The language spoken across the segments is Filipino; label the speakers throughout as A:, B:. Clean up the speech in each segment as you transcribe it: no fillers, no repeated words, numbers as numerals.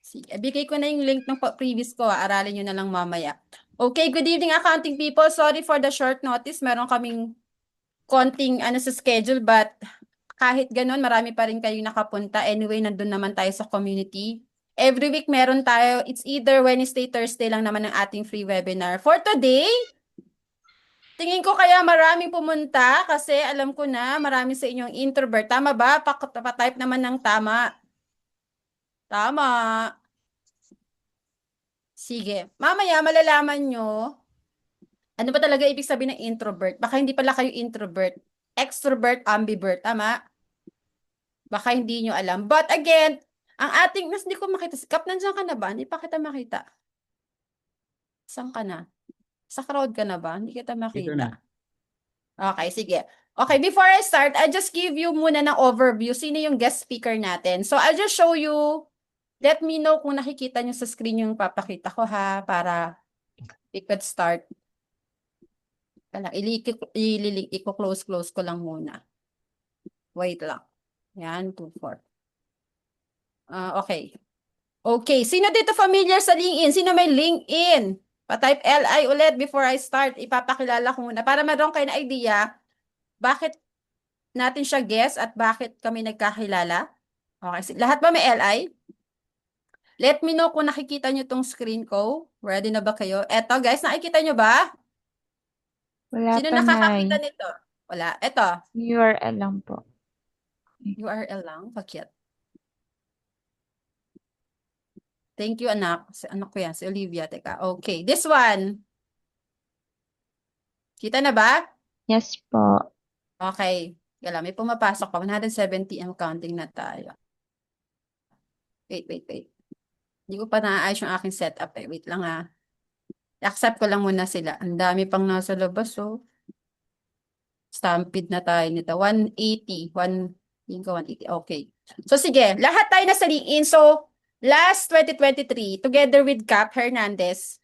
A: Sige, bigay ko na yung link ng previous ko. Aralin nyo na lang mamaya. Okay, good evening accounting people. Sorry for the short notice. Meron kaming konting ano sa schedule but kahit ganun, marami pa rin kayong nakapunta. Anyway, nandun naman tayo sa community. Every week meron tayo. It's either Wednesday, Thursday lang naman ang ating free webinar. For today, tingin ko kaya maraming pumunta kasi alam ko na marami sa inyong introvert. Tama ba? Pa-type naman ng tama. Tama. Sige. Mamaya malalaman nyo ano ba talaga ibig sabihin ng introvert. Baka hindi pala kayo introvert. Extrovert, ambivert. Tama? Baka hindi nyo alam. But again, ang ating, mas hindi ko makita. Si Kap, nandiyan ka na ba? Hindi pa kita makita. Saan ka na? Sa crowd ka na ba? Hindi kita
B: Ito na.
A: makita. Okay, sige. Okay, before I start, I'll just give you muna ng overview. Sino yung guest speaker natin? So, I'll just show you. Let me know kung nakikita nyo sa screen yung papakita ko ha, para we could start. I-close ko lang muna. Wait lang. Yan, 2, 4. Okay. Okay, sino dito familiar sa LinkedIn? Sino may LinkedIn? Pa-type LI ulit before I start. Ipapakilala ko muna para meron kayo na idea bakit natin siya guess at bakit kami nagkakilala. Okay, lahat ba may LI? Let me know kung nakikita nyo tong screen ko. Ready na ba kayo? Eto guys, nakikita nyo ba?
C: Wala
A: Sino
C: pa,
A: nakakakita
C: Nay.
A: nito? Wala. Eto,
C: URL lang po.
A: URL lang. Bakit? Thank you, anak. Anak ko yan, si Olivia. Teka. Okay, this one. Kita na ba?
C: Yes po.
A: Okay. Kala, may pumapasok pa. 170 ang counting na tayo. Wait. Hindi ko pa naayos yung aking setup eh. Wait lang ha. I-accept ko lang muna sila. Ang dami pang nasa labas oh. Stampede na tayo nito. 180. 180. Okay. So sige, lahat tayo nasa LinkedIn. So, last 2023, together with Cap Hernandez,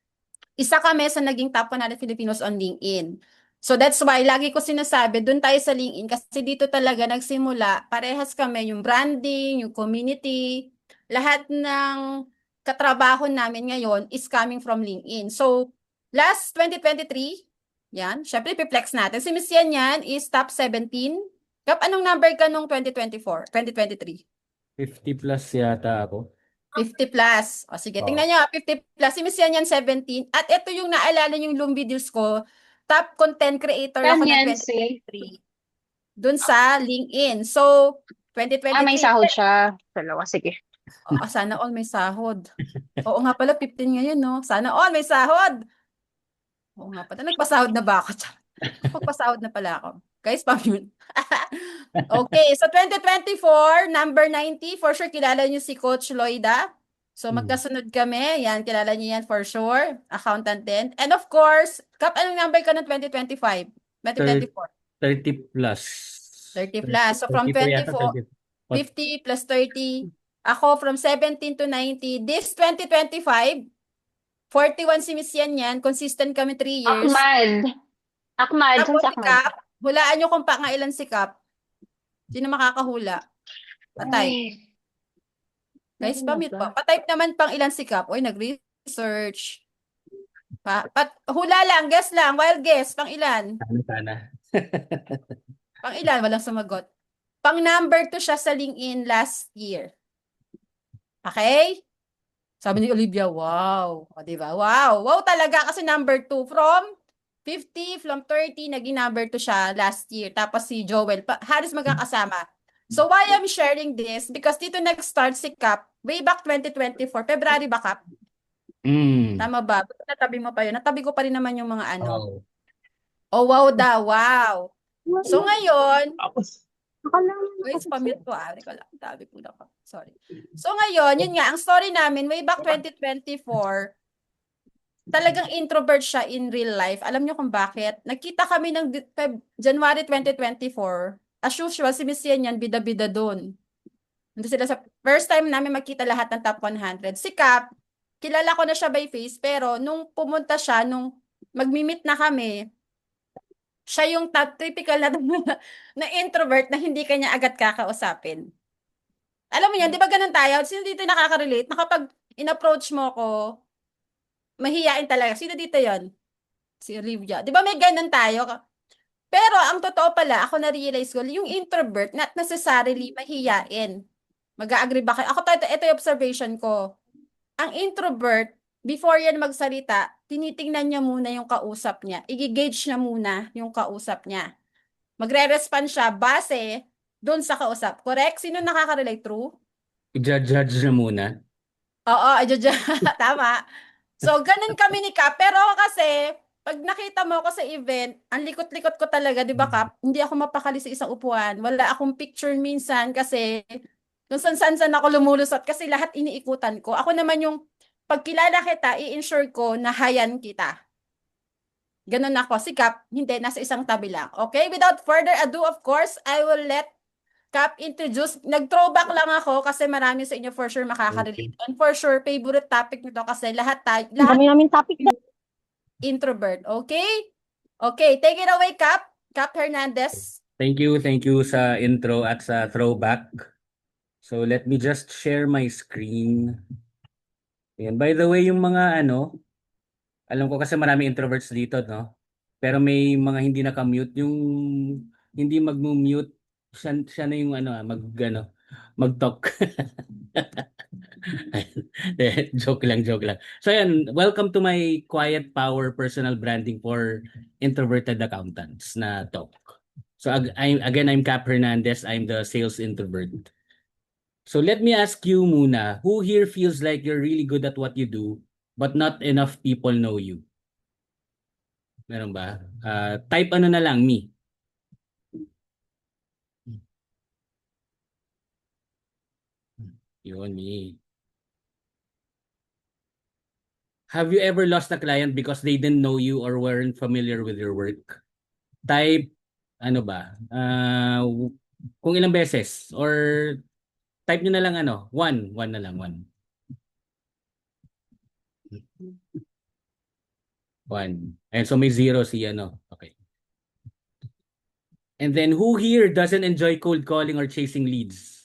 A: isa kami sa naging top 100 Filipinos on LinkedIn. So that's why, lagi ko sinasabi, dun tayo sa LinkedIn kasi dito talaga nagsimula, parehas kami, yung branding, yung community, lahat ng katrabaho namin ngayon is coming from LinkedIn. So, last 2023, yan, syempre piplex natin. Si Miss yan is top 17. Kap, anong number ka nung 2024, 2023?
B: 50 plus yata ako.
A: 50 plus. O sige,
B: Oo.
A: tingnan nyo, 50 plus. Si Miss yan 17. At ito yung naalala yung Loom videos ko. Top content creator
D: Saan
A: ako ng
D: yan, si?
A: 2023. Dun sa LinkedIn. So,
D: May
A: 2023.
D: sahod siya. Dalawa, sige.
A: Sana all may sahod. Oo nga pala, 15 ngayon, no? Sana all may sahod. Oo nga pala, nagpasahod na ba ako? Magpasahod na pala ako. Guys, pamilya. Okay, so 2024, number 90, for sure kilala niyo si Coach Loida. So magkasunod kami, yan, kilala niyo yan for sure. Accountant din. And of course, Kap, anong number ka ng 2025? 2024?
B: 30 plus.
A: 30 plus. So from
B: 32 yata,
A: 24,
B: 30.
A: 50 plus 30. Ako from 17 to 90. This 2025, 41 si Miss yan. Consistent kami 3 years.
D: Akmad. Akmad. Saan
A: Tapos
D: si
A: si
D: Akmad?
A: Kap, hulaan nyo kung pangailan si Kap. Sino makakahula? Patay.
D: Ay.
A: Guys,
D: Meron na
A: pamit
D: ba?
A: po. Patype naman pang ilan si Kap. Uy, nag-research. Hula lang, guess lang. Wild guess, pang ilan?
B: Sana.
A: Pang ilan, walang sumagot. Pang number 2 siya sa LinkedIn last year. Okay? Sabi ni Olivia, wow. O, diba? Wow. Wow talaga kasi number 2 from 50, from 30, naging number 2 siya last year. Tapos si Joel, halos magkakasama. So why I'm sharing this? Because dito nag-start si Cap way back 2024. February ba, Cap? Tama ba? Natabi mo pa yun. Natabi ko pa rin naman yung mga ano.
B: Oh.
A: Oh, wow daw. Wow. So ngayon,
D: Akala
A: guys, pamute ko ah. Teka lang, tabi ko na pa. Sorry. So ngayon, yun nga, ang story namin, way back 2024, talagang introvert siya in real life. Alam niyo kung bakit? Nagkita kami ng January 2024. As usual, si Miss yan, bida-bida doon. Nandun sila sa first time namin magkita lahat ng top 100. Si Cap, kilala ko na siya by face, pero nung pumunta siya, nung magmi-meet na kami, siya yung typical na, na introvert na hindi kanya agad kakausapin. Alam mo yan, di ba ganun tayo? Sino dito yung nakaka-relate? Na kapag in-approach mo ko, mahihiyain talaga. Sino dito yon? Si Olivia. Di ba may ganun tayo? Pero ang totoo pala, ako na-realize ko, yung introvert, not necessarily mahihiyain. Mag-agree ba kayo? Ako, ito yung observation ko. Ang introvert, before yan magsalita, tinitingnan niya muna yung kausap niya. I-gauge niya muna yung kausap niya. Magre-respond siya base doon sa kausap. Correct? Sino nakaka-relate? True?
B: I-judge na muna.
A: Oo, adjadya. Tama. So, ganun kami ni Kap. Pero ako kasi, pag nakita mo ako sa event, ang likot-likot ko talaga, di ba Kap? Hindi ako mapakali sa isang upuan. Wala akong picture minsan kasi kung saan-saan ako lumulusot kasi lahat iniikutan ko. Ako naman yung pagkilala kita, i-ensure ko na hayan kita. Ganun ako. Si Kap, hindi, nasa isang tabi lang. Okay? Without further ado, of course, I will let Kap introduce. Nag-throwback lang ako kasi marami sa inyo for sure makaka-relate. And for sure, favorite topic nito kasi lahat tayo,
D: Ang
A: lahat
D: dami namin topic na.
A: introvert. Okay? Okay, take it away, Kap. Kap Hernandez.
B: Thank you sa intro at sa throwback. So let me just share my screen. Ayan. By the way, yung mga alam ko kasi marami introverts dito, no? Pero may mga hindi naka-mute. Yung hindi mag-mute, siya na yung mag-talk. Joke lang. So yan, welcome to my Quiet Power personal branding for introverted accountants na talk. So I'm Cap Hernandez. I'm the sales introvert. So let me ask you muna, who here feels like you're really good at what you do, but not enough people know you? Meron ba? Type na lang, me. Yun, me. Have you ever lost a client because they didn't know you or weren't familiar with your work? Type, ano ba? Kung ilang beses or type nyo na lang one na lang, one. One. And so may zero si Okay. And then who here doesn't enjoy cold calling or chasing leads?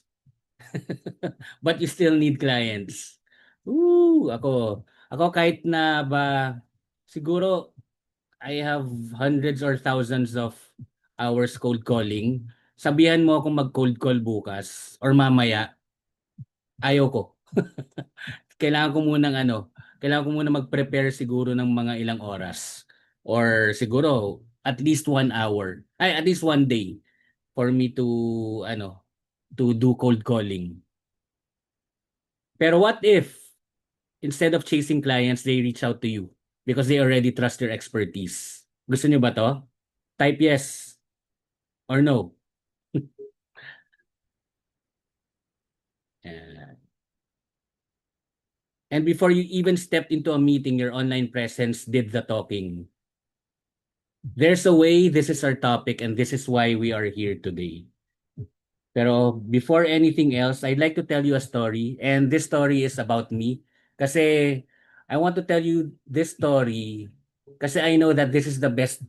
B: But you still need clients. Ako kahit na ba siguro I have hundreds or thousands of hours cold calling. Sabihan mo akong mag-cold call bukas or mamaya, ayaw ko. Kailangan ko munang kailangan ko muna mag-prepare siguro ng mga ilang oras or siguro at least 1 hour. Ay, at least 1 day for me to do cold calling. Pero what if instead of chasing clients, they reach out to you because they already trust your expertise? Gusto niyo ba to? Type yes or no. Uh, and before you even stepped into a meeting, your online presence did the talking. There's a way, this is our topic, and this is why we are here today. Pero before anything else, I'd like to tell you a story. And this story is about me. Kasi I want to tell you this story kasi I know that this is the best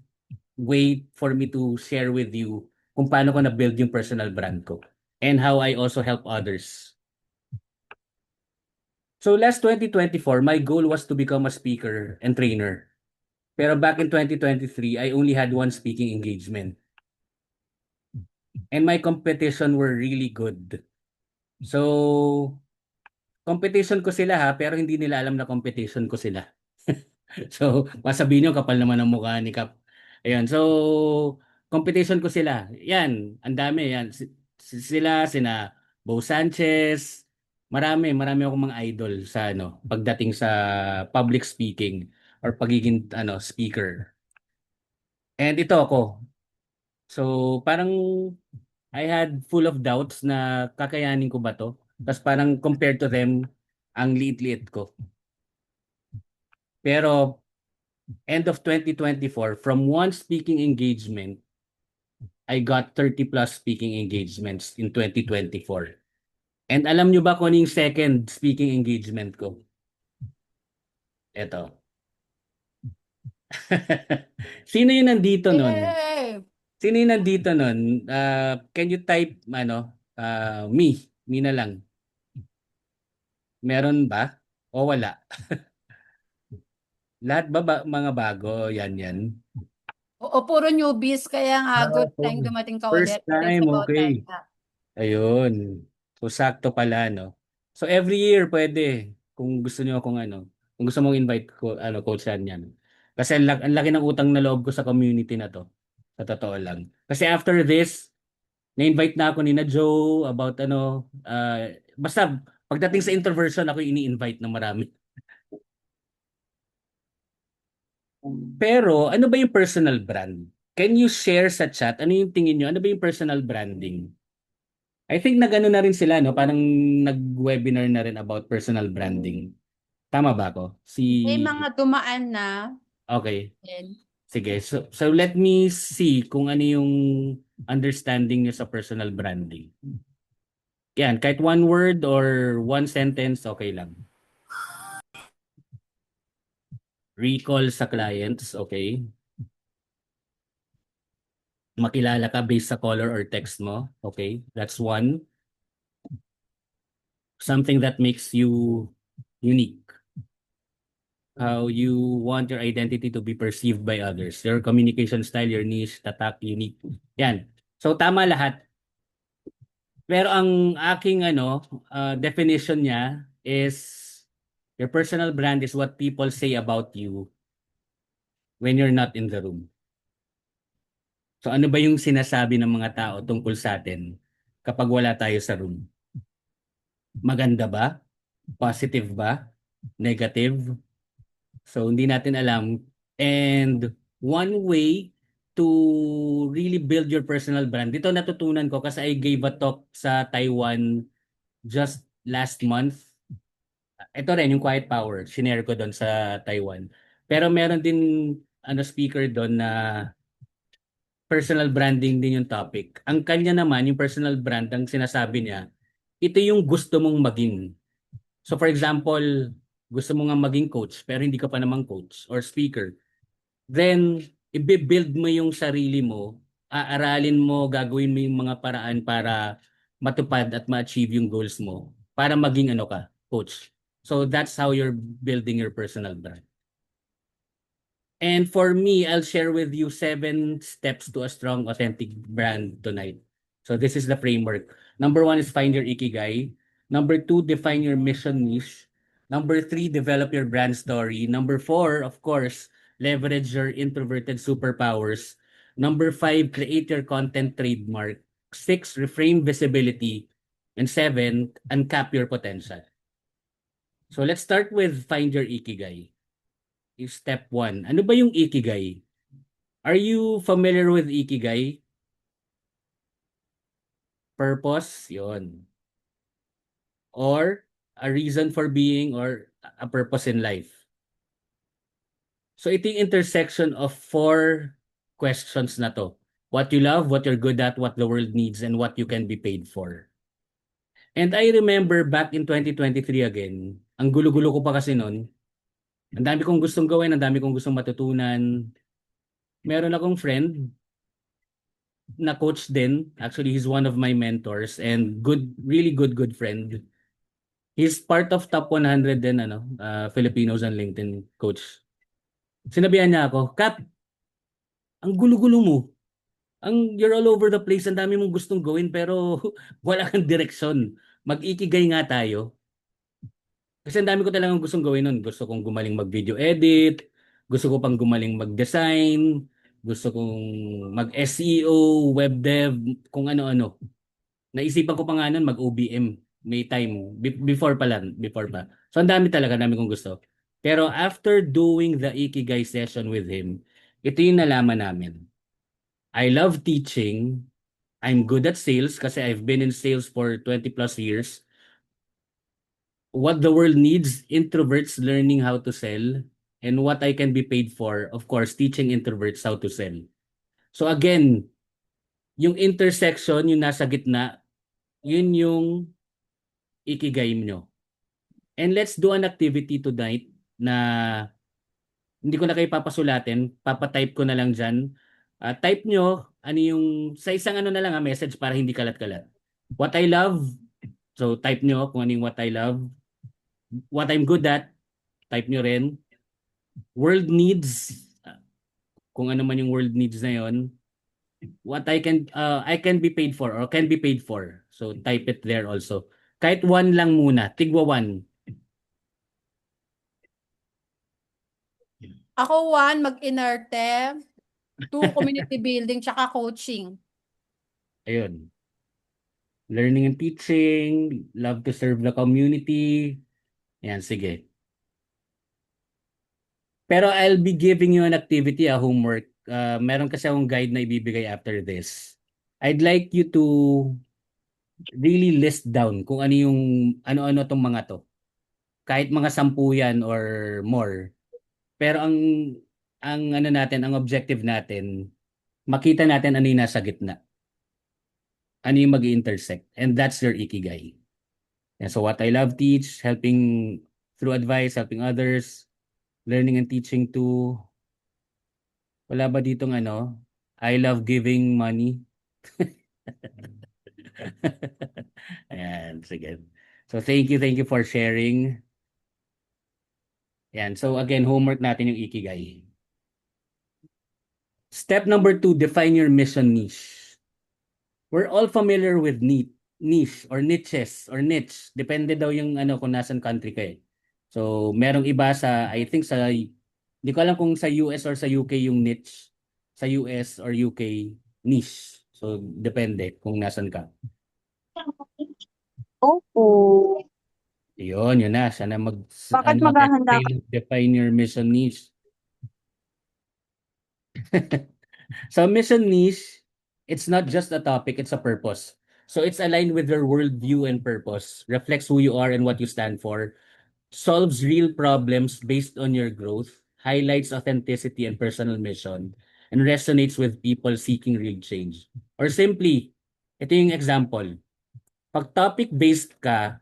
B: way for me to share with you kung paano ko na-build yung personal brand ko and how I also help others. So last 2024, my goal was to become a speaker and trainer. Pero back in 2023, I only had one speaking engagement. And my competition were really good. So, competition ko sila ha, pero hindi nila alam na competition ko sila. So, masabihin nyo, kapal naman ang mukha ni Kap. Ayan, so, competition ko sila. Yan, ang dami. Yan. Sina Bo Sanchez, marami akong mga idol sa pagdating sa public speaking or pagiging speaker. And ito ako. So, parang I had full of doubts na kakayanin ko ba to? Tapos parang compared to them, ang liit-liit ko. Pero end of 2024, from one speaking engagement, I got 30 plus speaking engagements in 2024. And alam nyo ba kung ano yung second speaking engagement ko? Ito. Sino yung nandito nun?
A: Yay!
B: Sino yung nandito nun? Can you type, me? Mina lang. Meron ba? O wala? Lahat mga bago? Yan.
A: Oo, puro newbies, kaya nga good
B: Oo.
A: time dumating ka
B: First
A: ulit. It's
B: time,
A: about time
B: okay.
A: na.
B: Ayun. So, sakto pala, no? So, every year pwede. Kung gusto niyo kung ano. Kung gusto mong invite ko, Coach Yan yan. Kasi ang laki ng utang na loob ko sa community na to. Sa totoo lang. Kasi after this, na-invite na ako ni na Joe about basta pagdating sa introversion, ako yung ini-invite ng marami. Pero, ano ba yung personal brand? Can you share sa chat? Ano yung tingin nyo? Ano ba yung personal branding? I think nag-ano na rin sila, no? Parang nag-webinar na rin about personal branding. Tama ba ako?
A: May mga dumaan na.
B: Okay.
A: Then,
B: Sige. So let me see kung ano yung understanding niyo sa personal branding. Yan, kahit one word or one sentence, okay lang. Recall sa clients, okay. Makilala ka based sa color or text mo, okay. That's one. Something that makes you unique. How you want your identity to be perceived by others. Your communication style, your niche, tatak, unique. Yan. So tama lahat. Pero ang aking definition niya is your personal brand is what people say about you when you're not in the room. So ano ba yung sinasabi ng mga tao tungkol sa atin kapag wala tayo sa room? Maganda ba? Positive ba? Negative? So hindi natin alam. And one way to really build your personal brand, dito natutunan ko kasi I gave a talk sa Taiwan just last month. Ito rin, yung Quiet Power, shinare ko doon sa Taiwan. Pero meron din speaker doon na personal branding din yung topic. Ang kanya naman, yung personal brand, ang sinasabi niya, ito yung gusto mong maging. So for example, gusto mo nga maging coach, pero hindi ka pa namang coach or speaker. Then, i-build mo yung sarili mo, aaralin mo, gagawin mo yung mga paraan para matupad at ma-achieve yung goals mo, para maging coach. So that's how you're building your personal brand. And for me, I'll share with you 7 steps to a strong, authentic brand tonight. So this is the framework. Number 1 is find your ikigai. Number 2, define your mission niche. Number 3, develop your brand story. Number 4, of course, leverage your introverted superpowers. Number 5, create your content trademark. 6, reframe visibility. And 7, uncap your potential. So let's start with find your ikigai. Is step 1. Ano ba yung ikigai? Are you familiar with ikigai? Purpose, yon. Or a reason for being or a purpose in life. So ito yung intersection of 4 questions na to. What you love, what you're good at, what the world needs, and what you can be paid for. And I remember back in 2023 again, ang gulo-gulo ko pa kasi noon. Ang dami kong gustong gawin, ang dami kong gustong matutunan. Meron akong friend na coach din. Actually, he's one of my mentors and really good friend. He's part of top 100 din, Filipinos on LinkedIn coach. Sinabihan niya ako, Kap, ang gulo-gulo mo. You're all over the place. Ang dami mong gustong gawin pero wala kang direksyon. Mag-ikigay nga tayo. Kasi ang dami ko talagang gustong gawin nun. Gusto kong gumaling mag-video edit. Gusto ko pang gumaling mag-design. Gusto kong mag-SEO, web dev, kung ano-ano. Naisipan ko pa nga nun mag-OBM. May time. Before pa lang. Before pa. So ang dami talaga. Dami kong gusto. Pero after doing the Ikigai session with him, ito yung nalaman namin. I love teaching. I'm good at sales kasi I've been in sales for 20 plus years. What the world needs, introverts learning how to sell. And what I can be paid for, of course, teaching introverts how to sell. So again, yung intersection, yung nasa gitna, yun yung ikigai nyo. And let's do an activity tonight na hindi ko na kayo papasulatin, papatype ko na lang dyan. Type nyo, ano yung, sa isang na lang message para hindi kalat-kalat. What I love, So type nyo kung ano yung what I love. What I'm good at, type nyo rin. World needs, kung ano man yung world needs na yon. What I can be paid for or can be paid for. So type it there also. Kahit one lang muna, tigwa one.
A: Ako, 1, mag-inerte. 2, community building, tsaka coaching.
B: Ayun. Learning and teaching, love to serve the community. Yan, sige. Pero I'll be giving you an activity, a homework. Meron kasi akong guide na ibibigay after this. I'd like you to really list down kung ano yung ano-ano tong mga to. Kahit mga 10 yan or more. Pero ang ano natin, ang objective natin, makita natin ano yung nasa gitna. Ano yung mag-intersect. And that's your ikigai. And so what I love teach, helping through advice, helping others, learning and teaching too. Wala ba ditong ano? I love giving money. Ayan, sige. So thank you for sharing. Ayan, so again, homework natin yung ikigai. Step number 2, define your mission niche. We're all familiar with niche or niches or niche. Depende daw yung ano kung nasan country ka eh. So merong iba sa, I think sa, hindi ko alam kung sa US or sa UK yung niche. Sa US or UK, niche. So depende kung nasan ka.
D: Opo.
B: Yun na. Sana
D: Bakit maghahanda ka?
B: define your mission niche. So mission niche, it's not just a topic, it's a purpose. So it's aligned with your worldview and purpose, reflects who you are and what you stand for, solves real problems based on your growth, highlights authenticity and personal mission, and resonates with people seeking real change. Or simply, ito yung example. Pag topic-based ka,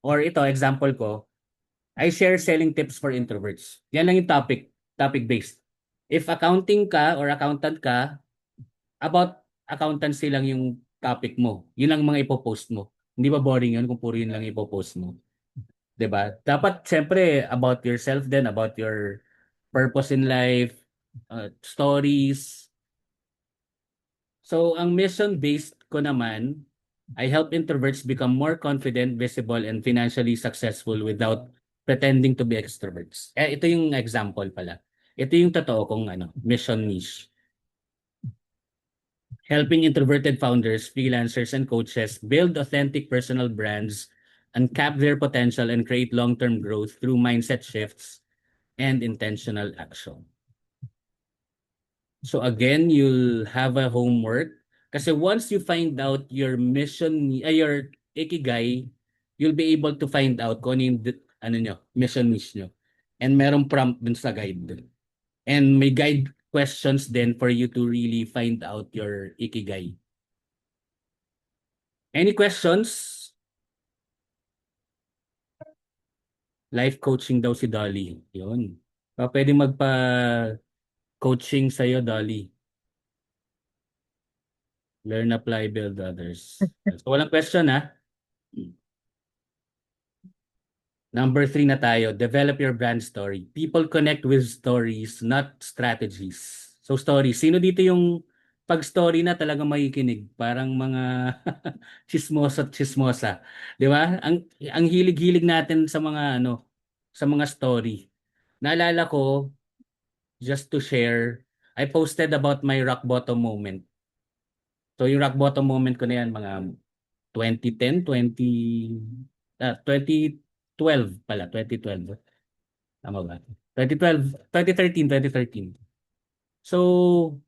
B: or ito, example ko, I share selling tips for introverts. Yan lang yung topic-based. If accounting ka or accountant ka, about accountancy lang yung topic mo. Yun lang mga ipopost mo. Hindi ba boring yun kung puro yun lang ipopost mo? 'Di ba? Dapat siyempre about yourself then, about your purpose in life, stories. So ang mission-based ko naman, I help introverts become more confident, visible, and financially successful without pretending to be extroverts. Ito yung example pala. Ito yung totoo kong mission niche. Helping introverted founders, freelancers, and coaches build authentic personal brands, uncap their potential, and create long-term growth through mindset shifts and intentional action. So again, you'll have a homework kasi once you find out your mission, your ikigai, you'll be able to find out kung ano yung mission niche nyo. And merong prompt dun sa guide dun. And may guide questions then for you to really find out your ikigai. Any questions? Life coaching daw si Dolly. Yun. Pwede magpa-coaching sa'yo, Dolly. Learn, apply, build others. So walang question ha? Number 3 na tayo. Develop your brand story. People connect with stories, not strategies. So stories. Sino dito yung pag-story na talagang makikinig? Parang mga chismosa. Di ba? Ang hilig-hilig natin sa mga sa mga story. Naalala ko, just to share, I posted about my rock bottom moment. So yung rock bottom moment ko na yan, mga 2010, 2012 pala, 2012. Tama ba? 2012, 2013. So,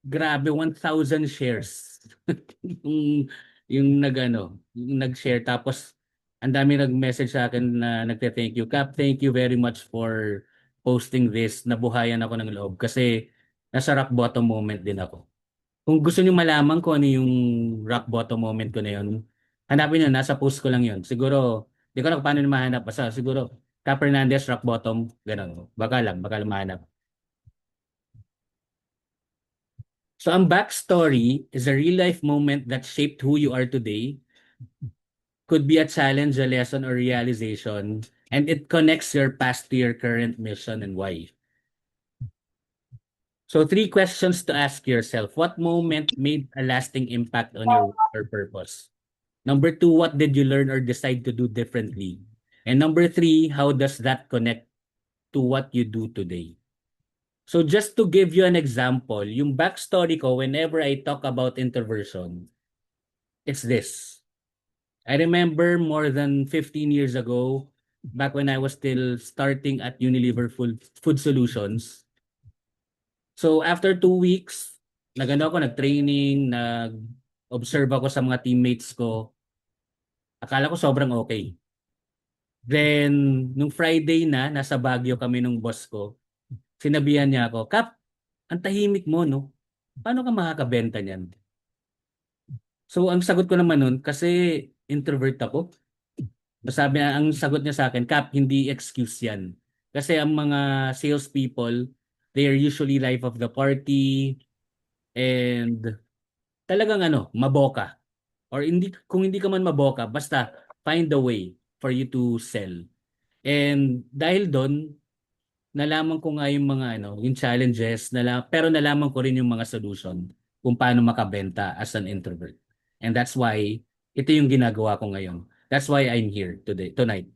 B: grabe, 1,000 shares. yung yung nag-share. Tapos, ang dami nag-message sa akin na nagte-thank you. Cap, thank you very much for posting this. Nabuhayan ako ng loob kasi nasa rock bottom moment din ako. Kung gusto niyo malaman kung ano yung rock bottom moment ko na yun, hanapin niyo, nasa post ko lang yun. Siguro, di ko na kung paano nyo mahanap. Basta siguro, Cap Hernandez, rock bottom, gano'n. Baka lang mahanap. So ang backstory is a real life moment that shaped who you are today. could be a challenge, a lesson, or realization, and it connects your past to your current mission and why. So 3 questions to ask yourself. What moment made a lasting impact on your work or purpose? Number 2, what did you learn or decide to do differently? And number 3, how does that connect to what you do today? So just to give you an example, yung backstory ko whenever I talk about introversion, it's this. I remember more than 15 years ago, back when I was still starting at Unilever Food Solutions. So after 2 weeks, nag-training, nag-observe ako sa mga teammates ko. Akala ko sobrang okay. Then, nung Friday na, nasa Baguio kami nung boss ko, sinabihan niya ako, Kap, ang tahimik mo, no? Paano ka makakabenta niyan? So, ang sagot ko naman nun, kasi introvert ako. Sabi niya, ang sagot niya sa akin, Kap, hindi excuse yan. Kasi ang mga salespeople, they are usually life of the party, and talagang maboka. Or hindi, kung hindi ka man maboka, basta find a way for you to sell. And dahil doon, nalaman ko nga yung mga yung challenges, pero nalaman ko rin yung mga solution kung paano makabenta as an introvert. And that's why ito yung ginagawa ko ngayon. That's why I'm here tonight.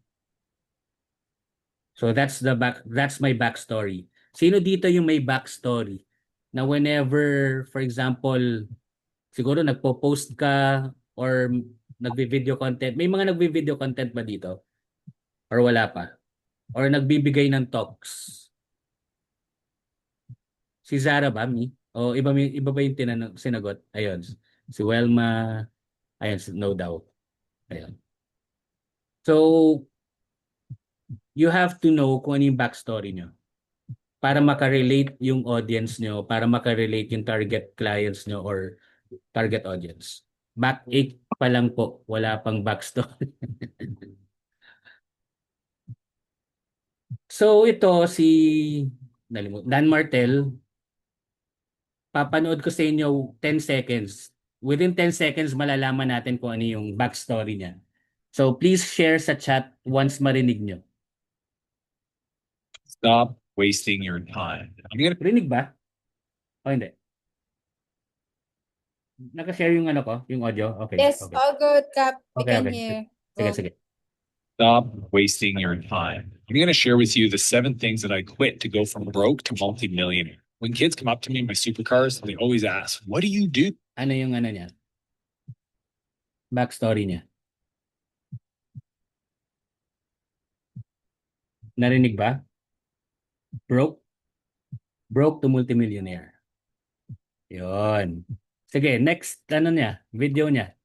B: So that's my backstory. Sino dito yung may backstory na whenever, for example, siguro nagpo-post ka or nagvi-video content. May mga nagvi-video content ba dito? Or wala pa? Or nagbibigay ng talks? Si Zara ba, mi? O iba ba yung sinagot? Ayun. Si Welma. Ayun, no daw. Ayun. So, you have to know kung ano yung backstory nyo para makarelate yung audience nyo, para makarelate yung target clients nyo or target audience. Back 8 pa lang po, wala pang backstory. So ito si Dan Martel, papanood ko sa inyo 10 seconds. Within 10 seconds malalaman natin kung ano yung backstory niya. So please share sa chat once marinig nyo.
E: Stop wasting your time. I'm gonna
B: Rinig ba? O hindi? Naka-share yung yung audio? Okay.
A: Yes,
B: Okay.
A: all good, Kap. We
B: Okay,
A: can
B: okay.
A: hear.
B: Sige,
A: Go.
B: sige.
E: stop wasting your time. I'm gonna share with you the 7 things that I quit to go from broke to multi-millionaire. When kids come up to me in my supercars, they always ask, "What do you do?"
B: Ano yung niya? Backstory niya. Narinig ba? Broke? Broke to multimillionaire. Yun. Sige, next video niya.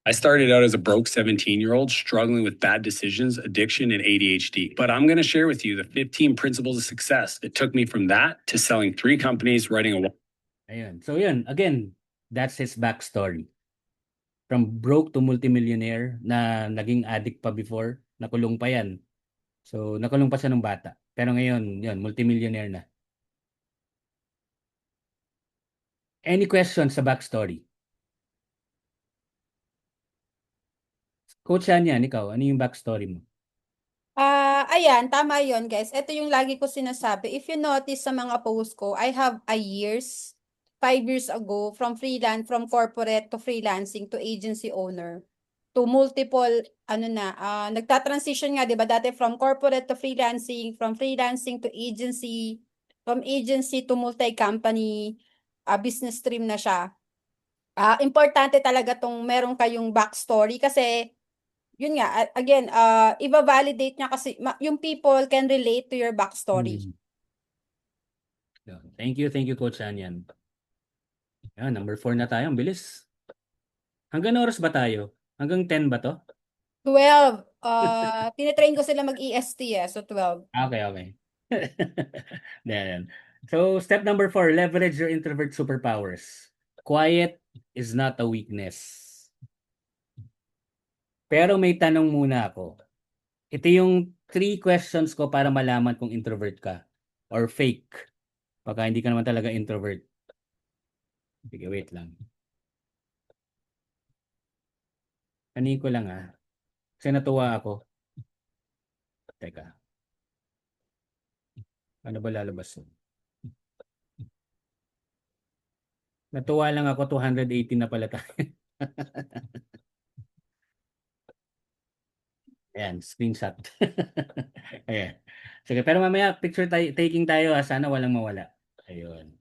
E: I started out as a broke 17-year-old struggling with bad decisions, addiction, and ADHD. But I'm going to share with you the 15 principles of success that took me from that to selling 3 companies, writing a
B: Ayun. So yun, again, that's his backstory. From broke to multimillionaire na naging addict pa before, nakulong pa yan. So nakulong pa siya nung bata. Pero ngayon, yun, multimillionaire na. Any questions sa backstory? Coach yan, ikaw, ano yung backstory mo?
A: Ayan, tama yon guys. Ito yung lagi ko sinasabi. If you notice sa mga post ko, I have 5 years ago, from corporate to freelancing to agency owner to multiple, nagta-transition nga, di ba? Dati from corporate to freelancing, from freelancing to agency, from agency to multi-company, business stream na siya. Importante talaga tong meron kayong backstory kasi yun nga, again, iba-validate niya kasi yung people can relate to your backstory.
B: Yun. Thank you, Coach Anyan. Yan, number 4 na tayo. Ang bilis. Hanggang oras ba tayo? Hanggang 10 ba to?
A: 12. Tinitrain ko sila mag-EST so 12.
B: Okay. Then, so, step number 4, leverage your introvert superpowers. Quiet is not a weakness. Pero may tanong muna ako. Ito yung 3 questions ko para malaman kung introvert ka or fake. Baka hindi ka naman talaga introvert. Sige, wait lang. Anin ko lang Kasi natuwa ako. Teka, ano ba lalabas yun? Natuwa lang ako, 280 na pala tayo. Ayan, screenshot. Ayan. Sige, pero mamaya picture taking tayo Sana walang mawala. Ayun.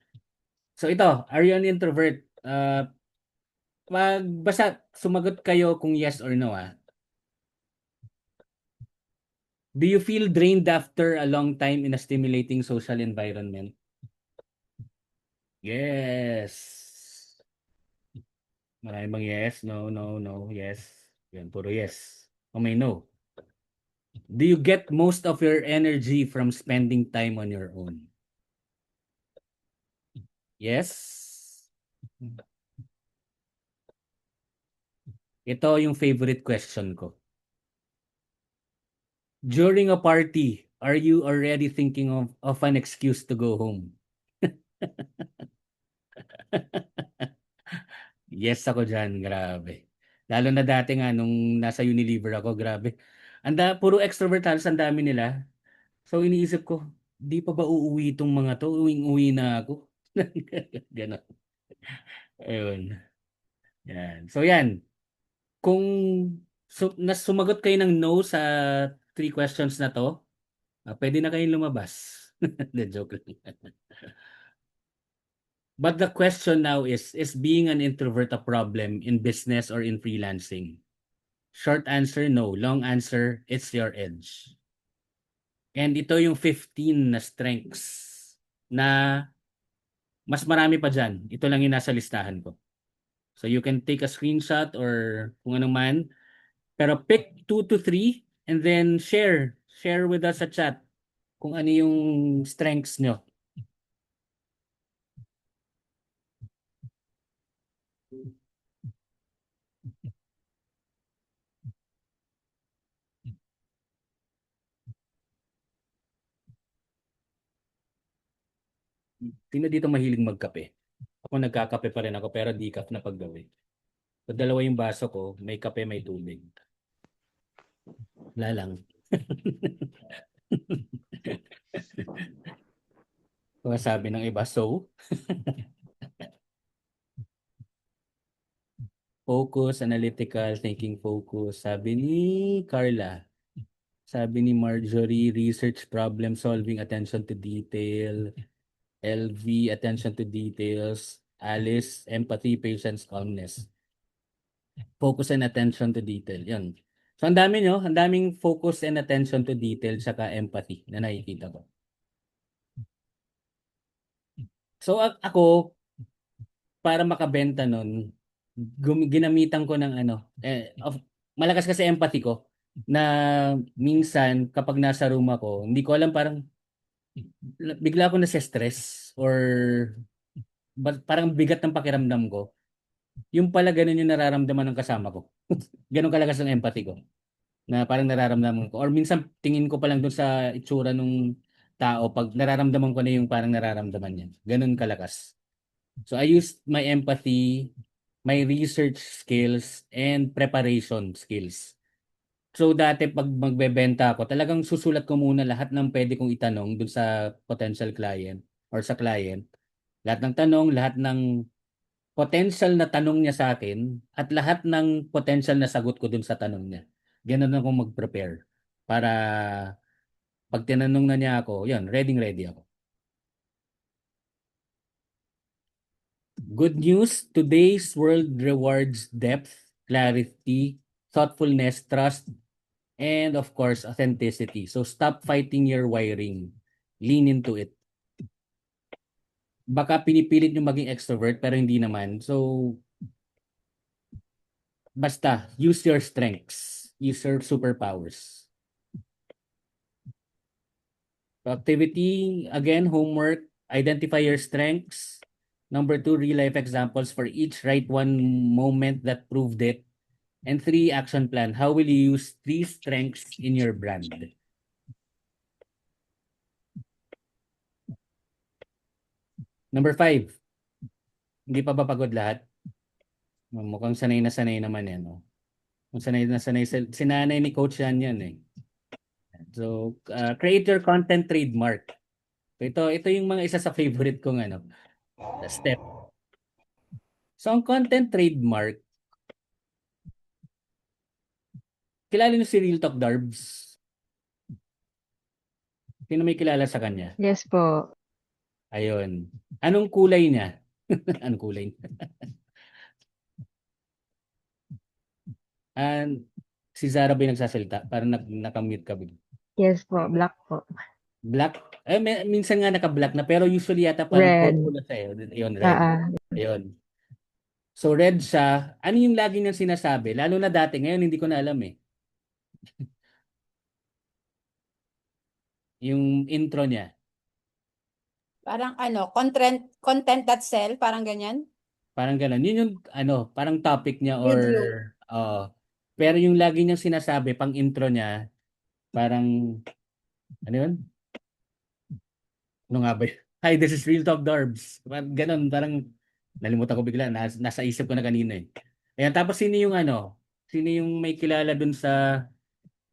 B: So ito, are you an introvert? Basta sumagot kayo kung yes or no Do you feel drained after a long time in a stimulating social environment? Yes. Maraming bang yes, no, no, no, yes. Yan, puro yes. O may no. Do you get most of your energy from spending time on your own? Yes. Ito yung favorite question ko. During a party, are you already thinking of an excuse to go home? Yes ako dyan, grabe. Lalo na dati nga nung nasa Unilever ako, grabe. Puro extrovert halos ang dami nila. So iniisip ko, di pa ba uuwi itong mga to? Uwing-uwi na ako. Ganon. Ayun. Yan. So yan. Kung sumagot kayo ng no sa 3 questions na to, pwede na kayong lumabas. The joke lang. But the question now is being an introvert a problem in business or in freelancing? Short answer, no. Long answer, it's your edge. And ito yung 15 na strengths na mas marami pa dyan. Ito lang yung nasa listahan ko. So you can take a screenshot or kung ano man. Pero pick 2 to 3 and then share. Share with us sa chat kung ano yung strengths nyo. Sino dito mahilig magkape? Ako nagkakape pa rin ako pero decaf na paggawi. So, dalawa yung baso ko, may kape, may tubig. Wala lang. Kung sabi ng iba, so? Focus, analytical, thinking focus. Sabi ni Carla. Sabi ni Marjorie, research, problem solving, attention to detail. LV, attention to details. Alice, empathy, patience, calmness. Focus and attention to detail. Yan. So, ang dami nyo. Ang daming focus and attention to detail saka empathy na nakikita ko. So, ako, para makabenta nun, ginamitan ko ng malakas kasi empathy ko na minsan kapag nasa room ako, hindi ko alam parang bigla ako nasa-stress or parang bigat ng pakiramdam ko. Yung pala ganun yung nararamdaman ng kasama ko. Ganun kalakas ng empathy ko na parang nararamdaman ko. Or minsan tingin ko pa lang doon sa itsura ng tao pag nararamdaman ko na yung parang nararamdaman niya. Ganun kalakas. So I used my empathy, my research skills, and preparation skills. So dati pag magbebenta ako, talagang susulat ko muna lahat ng pwede kong itanong dun sa potential client or sa client. Lahat ng tanong, lahat ng potential na tanong niya sa akin at lahat ng potential na sagot ko dun sa tanong niya. Ganun ako mag-prepare para pag tinanong na niya ako, yun, ready ako. Good news, today's world rewards depth, clarity, thoughtfulness, trust, and of course, authenticity. So stop fighting your wiring. Lean into it. Baka pinipilit nyo maging extrovert pero hindi naman. So, basta, use your strengths. Use your superpowers. Activity, again, homework, identify your strengths. Number 2, real life examples for each. Write one moment that proved it. And 3, action plan. How will you use these strengths in your brand? Number 5. Hindi pa ba pagod lahat? Mukhang sanay na sanay naman yan. No? Kung sanay na sanay sinanay ni Coach yan eh. So, create your content trademark. Ito yung mga isa sa favorite kong step. So, ang content trademark, kilala niyo si Real Talk Darbs? Sino may kilala sa kanya?
C: Yes po.
B: Ayun. Anong kulay niya? Anong kulay niya? And si Zara ba yung nagsasalita? Parang nakamute ka bigla.
C: Yes po. Black po.
B: Black? Minsan nga naka-black na pero usually yata parang
C: Red.
B: purple na sa'yo. Ayun, red.
C: Ah,
B: Ayun. So red siya. Ano yung lagi niyang sinasabi? Lalo na dati. Ngayon hindi ko na alam eh. Yung intro niya.
A: Parang content that sell, parang ganyan.
B: Parang ganun. Yun yung parang topic niya or
A: Video.
B: pero yung lagi niyang sinasabi pang intro niya, parang ano yun? Ano nga ba yun? Hi, this is Real Talk Darbs. Parang ganun, parang nalimutan ko bigla. Nasa isip ko na kanina eh. Ayan, tapos sino yung Sino yung may kilala dun sa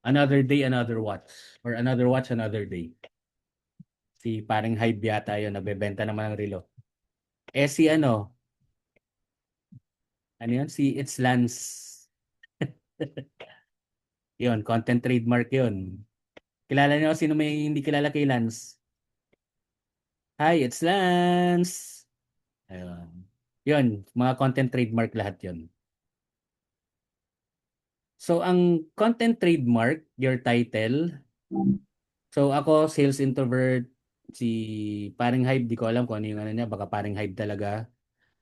B: Another Day, Another Watch? Or Another Watch, Another Day? Si paring Hype yata yun, nagbebenta naman ng relo. Si ano yun? Si It's Lance. Yun, content trademark yun. Kilala niyo sino may hindi kilala kay Lance? Hi, it's Lance. Ayun. Yun, mga content trademark lahat yun. So, ang content trademark, your title. So, ako, sales introvert. Si paring Hype, di ko alam kung ano yung niya. Baka paring Hype talaga.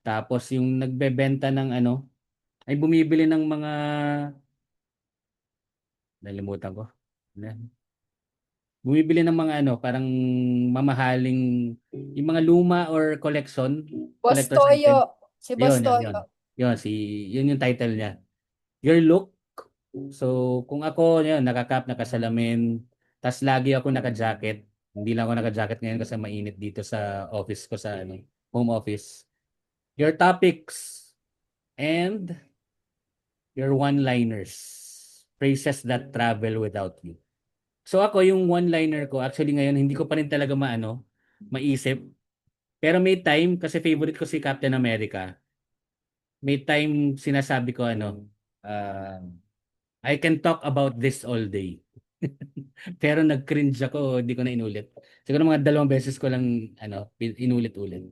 B: Tapos, yung nagbebenta ng ay bumibili ng mga, nalimutan ko. Bumibili ng mga parang mamahaling, yung mga luma or collector's item.
A: Bostoyo. Si
B: Yun, yun, yun.
A: Bostoyo.
B: Yun yung title niya. Your look. So, kung ako, yun, nakakap, nakasalamin, tas lagi ako naka-jacket. Hindi lang ako naka-jacket ngayon kasi mainit dito sa office ko sa home office. Your topics and your one-liners. Phrases that travel without you. So ako, yung one-liner ko, actually ngayon, hindi ko pa rin talaga maisip. Pero may time, kasi favorite ko si Captain America. May time sinasabi ko uh, I can talk about this all day. Pero nag-cringe ako, hindi ko na inulit. Siguro mga 2 beses ko lang inulit-ulit.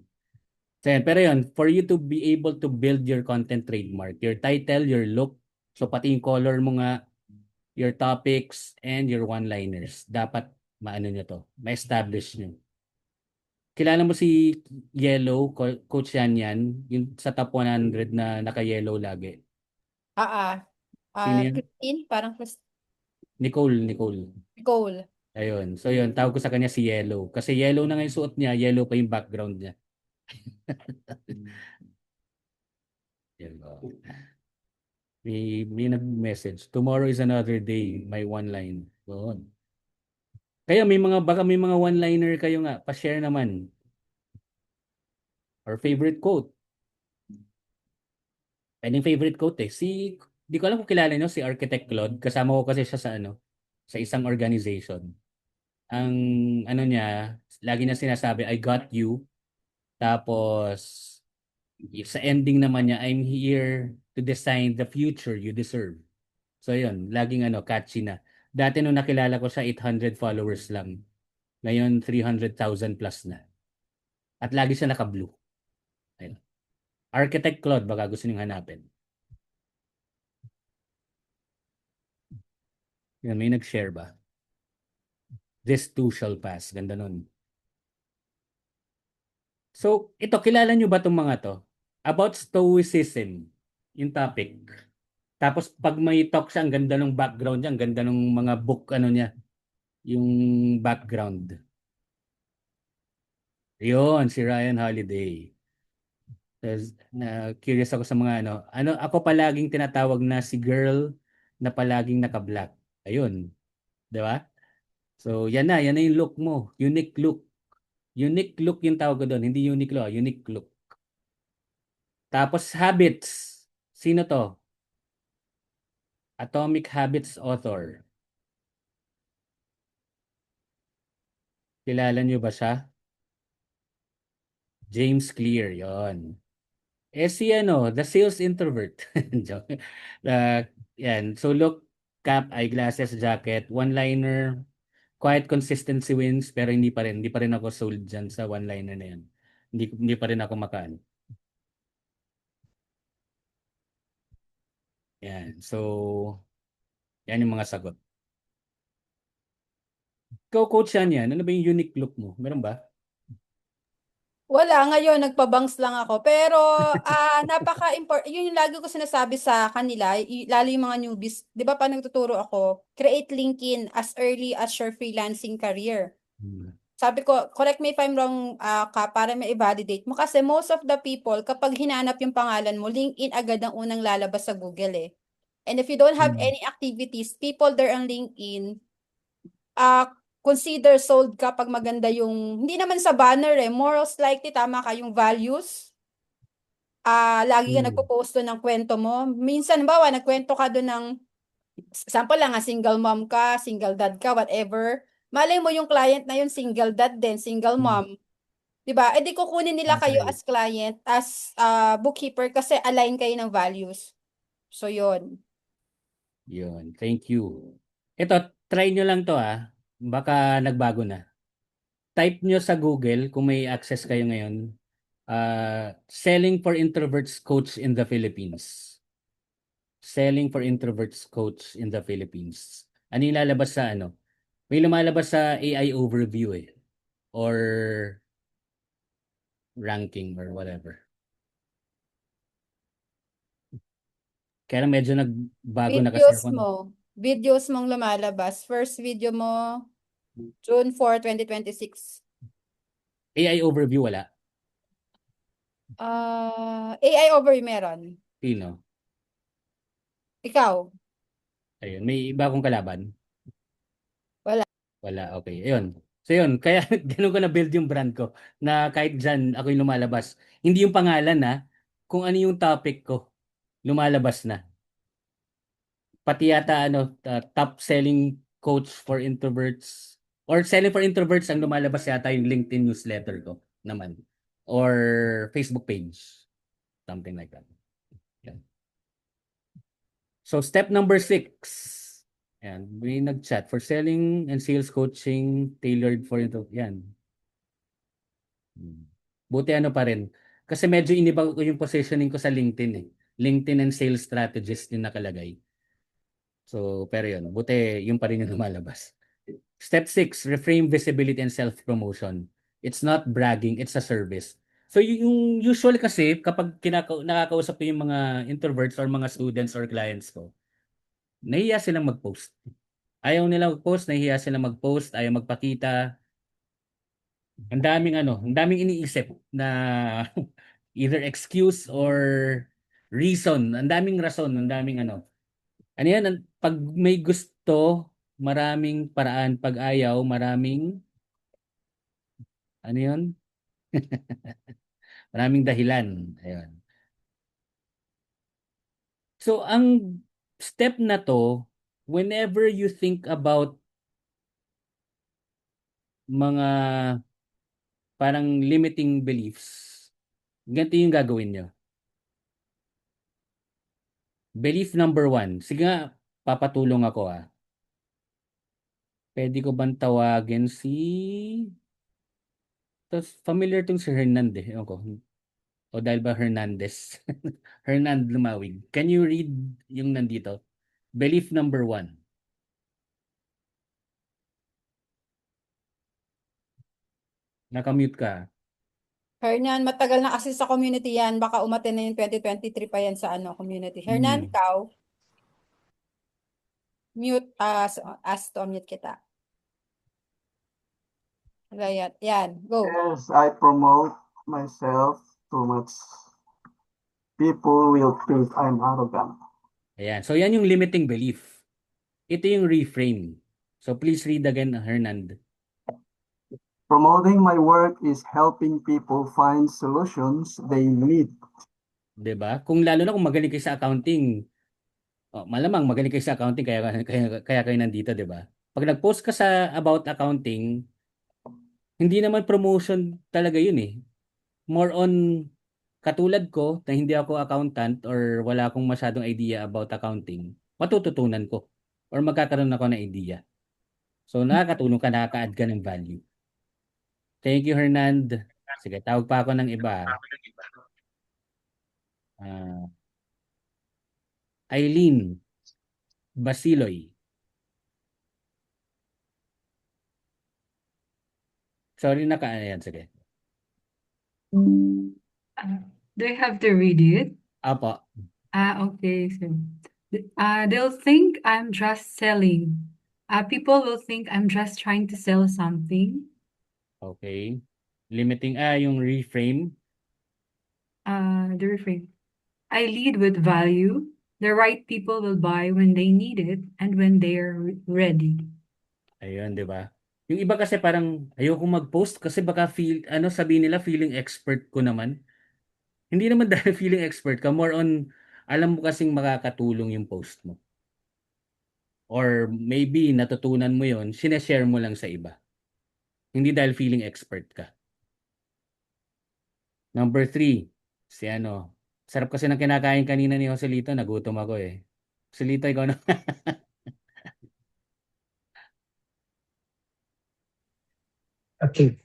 B: So, yan. Pero yun, for you to be able to build your content trademark, your title, your look, so pati yung color mo nga, your topics, and your one-liners. Dapat nyo to, ma-establish nyo. Kilala mo si Yellow, Coach Yan, yung sa top 100 na naka-yellow lagi. Sino yan?
A: Christine, parang
B: Nicole.
A: Nicole.
B: Ayun. So yun, tawag ko sa kanya si Yellow. Kasi yellow na nga yung suot niya, yellow pa yung background niya. Yan ba? May nag-message. Tomorrow is another day. My one line. Yun. Kaya baka may mga one-liner kayo nga. Pa-share naman. Or favorite quote. Pwedeng favorite quote eh. Di ko alam kung kilala nyo si Architect Claude. Kasama ko kasi siya sa isang organization. Ang niya, lagi na sinasabi, I got you. Tapos, sa ending naman niya, I'm here to design the future you deserve. So yun, laging catchy na. Dati nung nakilala ko siya, 800 followers lang. Ngayon, 300,000 plus na. At lagi siya naka-blue. Ayun. Architect Claude, baka gusto niyong hanapin. Yan, may nag-share ba? This too shall pass. Ganda nun. So, ito, kilala niyo ba itong mga to? About Stoicism, yung topic. Tapos, pag may talk siya, ang ganda ng background niya, ang ganda ng mga book, niya, yung background. Yun, si Ryan Holiday. Curious ako sa mga ako palaging tinatawag na si girl na palaging naka-black. Ayun. 'Di ba? So, yan na yung look mo. Unique look. Unique look yung tawag ko doon. Hindi unique look, unique look. Tapos habits. Sino to? Atomic Habits author. Kilala niyo ba siya? James Clear, yon. Si The Sales Introvert. Joke. Yan. So look, cap, eyeglasses, jacket, one-liner, quiet consistency wins, pero hindi pa rin ako sold dyan sa one-liner na yan. Hindi pa rin ako makaan. Yan. So, yan yung mga sagot. Ikaw, coach yan. Ano ba yung unique look mo? Meron ba?
A: Wala, ngayon nagpabangs lang ako. Pero yun yung lagi ko sinasabi sa kanila, lalo yung mga newbies. 'Di ba pa nagtuturo ako, create LinkedIn as early as your freelancing career.
B: Hmm.
A: Sabi ko, correct me if I'm wrong, para ma-validate mo. Kasi most of the people, kapag hinanap yung pangalan mo, LinkedIn agad ang unang lalabas sa Google eh. And if you don't have
B: Hmm.
A: any activities, people there on LinkedIn, consider sold kapag maganda yung, hindi naman sa banner eh, most likely tama ka yung values. Lagi ka
B: Hmm.
A: nagpo-post doon ng kwento mo. Minsan, bawa, nagkwento ka doon ng, sample lang, single mom ka, single dad ka, whatever. Malay mo yung client na yun, single dad din, single
B: Hmm.
A: mom. 'Di ba? Eh di kukunin nila kayo
B: Okay.
A: as client, as bookkeeper kasi align kayo ng values. So, yun.
B: Yun. Thank you. Ito, try nyo lang to Baka nagbago na. Type nyo sa Google kung may access kayo ngayon. Selling for Introverts Coach in the Philippines. Selling for Introverts Coach in the Philippines. Ano yung lalabas sa ano? May lumalabas sa AI overview or ranking or whatever. Kaya lang medyo nagbago na kasi ako.
A: Videos mong lumalabas. First video mo, June 4, 2026.
B: AI overview wala.
A: AI overview meron.
B: Sino?
A: Ikaw.
B: Ayun. May iba akong kalaban?
A: Wala.
B: Wala. Okay. Ayun. So yun. Kaya ganun ko na-build yung brand ko. Na kahit dyan ako yung lumalabas. Hindi yung pangalan kung ano yung topic ko. Lumalabas na. Pati yata top selling coach for introverts or selling for introverts ang lumalabas yata yung LinkedIn newsletter ko naman or Facebook page, something like that. Yan. So step number 6, yan, may nag-chat for selling and sales coaching tailored for yan. Buti pa rin kasi medyo iniba ko yung positioning ko sa LinkedIn LinkedIn and sales strategist yung nakalagay. So, pero yun, buti yung pa rin yung lumalabas. Step 6, reframe visibility and self-promotion. It's not bragging, it's a service. So, yung usual kasi, kapag nakakausap ko yung mga introverts or mga students or clients ko, nahihiya silang mag-post. Ayaw nilang mag-post, nahihiya silang mag-post, ayaw magpakita. Ang daming iniisip na either excuse or reason. Ang daming rason, ang daming Ano yan, pag may gusto, maraming paraan. Pag ayaw, maraming, ano yun? Maraming dahilan. Ayun. So, ang step na to, whenever you think about mga parang limiting beliefs, ganito yung gagawin nyo. Belief number 1. Sige nga, papatulong ako Pwede ko bang tawagin familiar tong si Hernand Ewan ko. O dahil ba Hernandez? Hernand Lumawig. Can you read yung nandito? Belief number 1. Nakamute ka.
A: Hernan, matagal na kasi sa community yan. Baka umaten na yung 2023 pa yan sa community. Hernan, ikaw, mute, ask to unmute kita. Ayan, yan, go.
F: Yes, I promote myself too much. People will think I'm arrogant.
B: Ayan. So, yan yung limiting belief. Ito yung reframe. So, please read again, Hernand.
F: Promoting my work is helping people find solutions they need.
B: 'Di ba? Kung lalo na kung magaling kayo sa accounting, Malamang magaling kayo sa accounting kaya kayo nandito, 'di ba? Pag nag-post ka sa about accounting, hindi naman promotion talaga 'yun eh. More on katulad ko na hindi ako accountant or wala akong masyadong idea about accounting, matututunan ko or magkakaroon ako ng idea. So nakakatulong ka, nakaka-add ka ng value. Thank you, Hernand. Sige, tawag pa ako ng iba. Ah, Eileen Basiloy. Sorry, ayan, sige.
G: Do I have to read it?
B: Apo.
G: Okay. So, they'll think I'm just selling. People will think I'm just trying to sell something.
B: Okay. Limiting, yung reframe.
G: The refrain. I lead with value. The right people will buy when they need it and when they are ready.
B: Ayun, di ba? Yung iba kasi parang ayoko mag-post kasi baka sabihin nila feeling expert ko naman. Hindi naman dahil feeling expert ka, more on alam mo kasing makakatulong yung post mo. Or maybe natutunan mo yon, sineshare mo lang sa iba. Hindi dahil feeling expert ka. Number 3, si ano. Sarap kasi ng kinakain kanina ni Joselito, nagutom ako eh. Joselito, ikaw na.
H: Okay.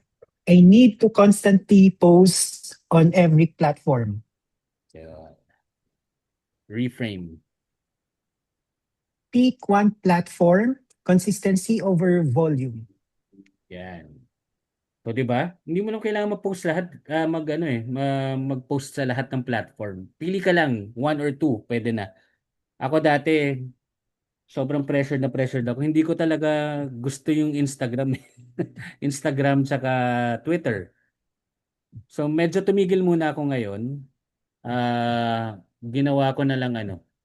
H: I need to constantly post on every platform.
B: So, reframe.
H: Pick one platform, consistency over volume.
B: Yan. So, di ba? Hindi mo lang kailangan mag-post lahat, mag-post sa lahat ng platform. Pili ka lang, 1 or 2, pwede na. Ako dati, sobrang pressured ako. Hindi ko talaga gusto yung Instagram. Instagram tsaka Twitter. So, medyo tumigil muna ako ngayon. Ginawa ko na lang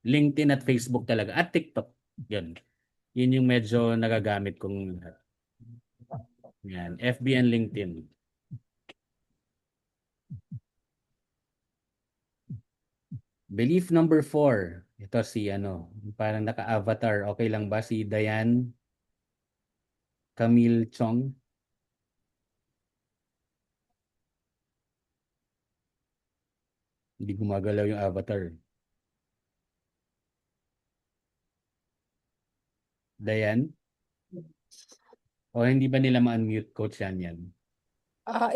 B: LinkedIn at Facebook talaga. At TikTok. Yun. Yun yung medyo nagagamit kong yan, FB and LinkedIn. Belief number 4. Ito si parang naka-avatar. Okay lang ba si Diane Camille Chong? Hindi gumagalaw yung avatar. Diane? O hindi ba nila ma-unmute, Coach yan?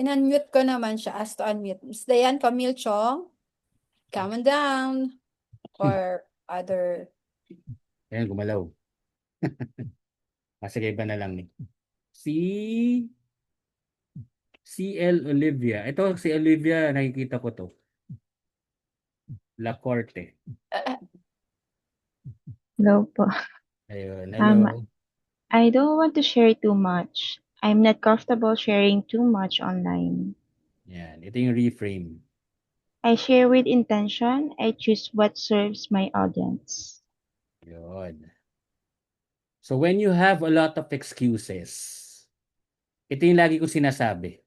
A: In-unmute ko naman siya. Ask to unmute. Miss Diane Camille Chong, come on down. Or other.
B: Ayan, gumalaw. Sige, iba na lang. Si CL Olivia. Ito, si Olivia, nakikita ko to. La Corte.
C: Hello po.
B: Ayun, hello.
C: I don't want to share too much. I'm not comfortable sharing too much online.
B: Yan, ito yung reframe.
C: I share with intention. I choose what serves my audience.
B: Yun. So when you have a lot of excuses, ito yung lagi ko sinasabi.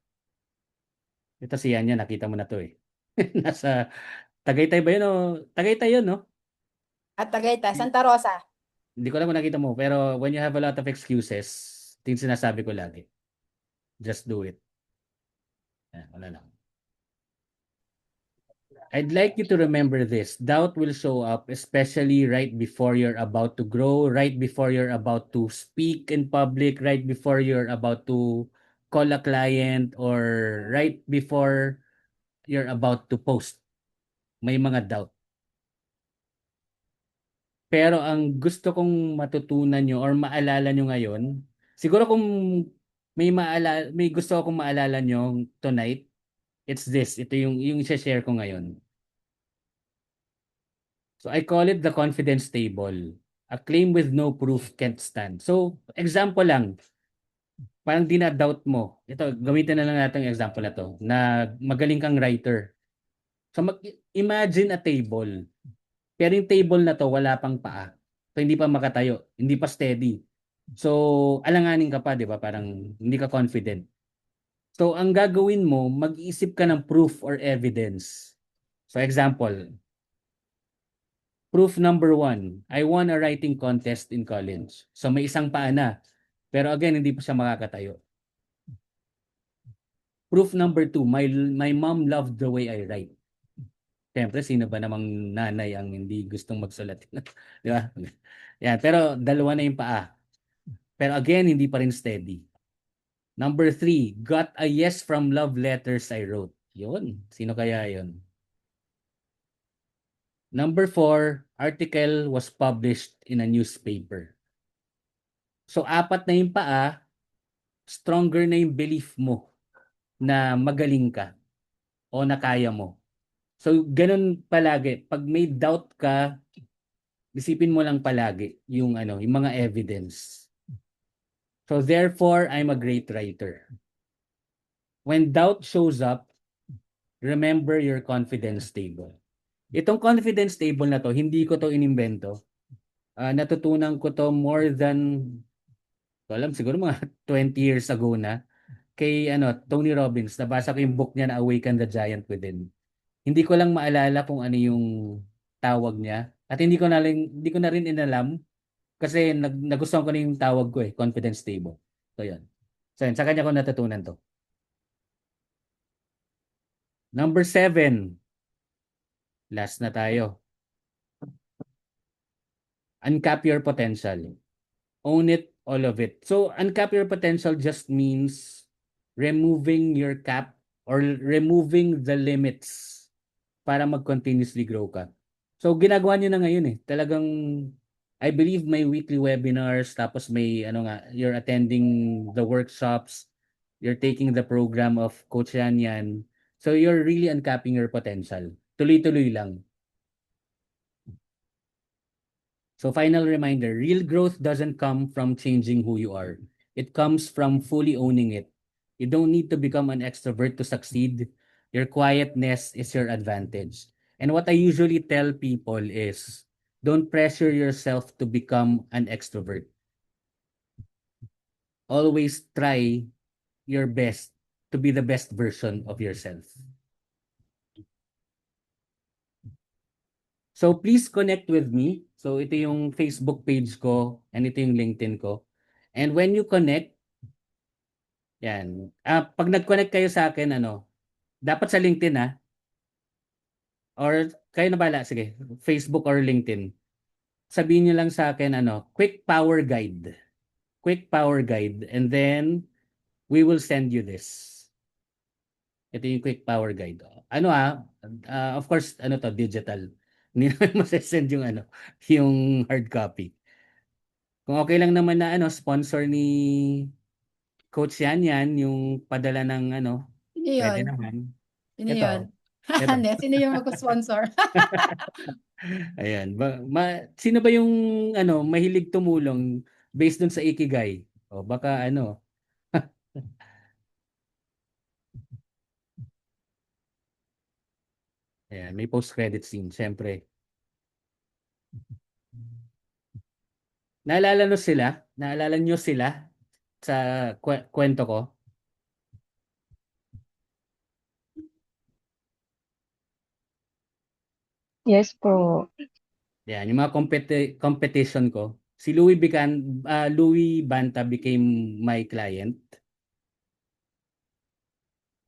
B: Ito si Yanya, nakita mo na to eh. Nasa Tagaytay ba yun o? Tagaytay yun, no?
A: At Tagaytay, Santa Rosa.
B: Hindi ko alam kung nakita mo, pero when you have a lot of excuses, ito yung sinasabi ko lagi. Just do it. Wala lang. I'd like you to remember this. Doubt will show up, especially right before you're about to grow, right before you're about to speak in public, right before you're about to call a client, or right before you're about to post. May mga doubt. Pero ang gusto kong matutunan nyo or maalala nyo ngayon, siguro kung may gusto akong maalala nyo tonight, it's this. Ito yung i-share ko ngayon. So I call it the confidence table. A claim with no proof can't stand. So example lang, parang dinadoubt mo. Ito, gamitin na lang natin yung example na to, na magaling kang writer. So imagine a table. Pero yung table na to wala pang paa. So hindi pa makatayo, hindi pa steady. So alanganin ka pa, 'di ba? Parang hindi ka confident. So ang gagawin mo, mag-iisip ka ng proof or evidence. So example, Proof number 1, I won a writing contest in college. So may isang paa na. Pero again, hindi pa siya makakatayo. Proof number 2, my mom loved the way I write. Siyempre, sino ba namang nanay ang hindi gustong magsulat? Di ba? Yan, pero dalawa na yung paa. Pero again, hindi pa rin steady. Number 3, got a yes from love letters I wrote. Yun. Sino kaya yun? Number 4, article was published in a newspaper. So, apat na yung paa, stronger na yung belief mo na magaling ka o na kaya mo. So, ganun palagi. Pag may doubt ka, isipin mo lang palagi yung yung mga evidence. So, therefore, I'm a great writer. When doubt shows up, remember your confidence table. Itong confidence table na to, hindi ko to inimbento. Natutunan ko to more than, alam, siguro mga 20 years ago na, kay Tony Robbins. Nabasa ko yung book niya na Awaken the Giant Within. Hindi ko lang maalala kung ano yung tawag niya. At hindi ko na rin inalam kasi nagustuhan ko na yung tawag ko confidence table. So yun. So yun, sa kanya ko natutunan to. Number 7. Last na tayo. Uncap your potential. Own it, all of it. So, uncap your potential just means removing your cap or removing the limits para mag-continuously grow ka. So, ginagawa niyo na ngayon Talagang, I believe may weekly webinars, tapos may, you're attending the workshops, you're taking the program of Coach Yan Yan. So, you're really uncapping your potential. Tuloy-tuloy lang. So final reminder, real growth doesn't come from changing who you are. It comes from fully owning it. You don't need to become an extrovert to succeed. Your quietness is your advantage. And what I usually tell people is, don't pressure yourself to become an extrovert. Always try your best to be the best version of yourself. So please connect with me. So ito yung Facebook page ko and ito yung LinkedIn ko. And when you connect, yan. Pag nag-connect kayo sa akin, dapat sa LinkedIn or kayo na bala, sige, Facebook or LinkedIn. Sabihin niyo lang sa akin, quick power guide. Quick power guide. And then, we will send you this. Ito yung quick power guide. Of course, to, digital. Hindi naman masasend yung yung hard copy. Kung okay lang naman na sponsor ni Coach Yan Yan, yung padala ng
A: Sino
B: pwede
A: yun?
B: naman.
A: Sino
B: Ito.
A: yun?
B: Ito.
A: Hindi, sino yung mag-sponsor?
B: Ayan. Sino ba yung mahilig tumulong based dun sa Ikigai? O baka Ayan, may post-credit scene, syempre. Naalala nyo sila? Naalala nyo sila sa kwento ko?
C: Yes po.
B: Yan, yung mga competition ko. Si Louis Banta became my client.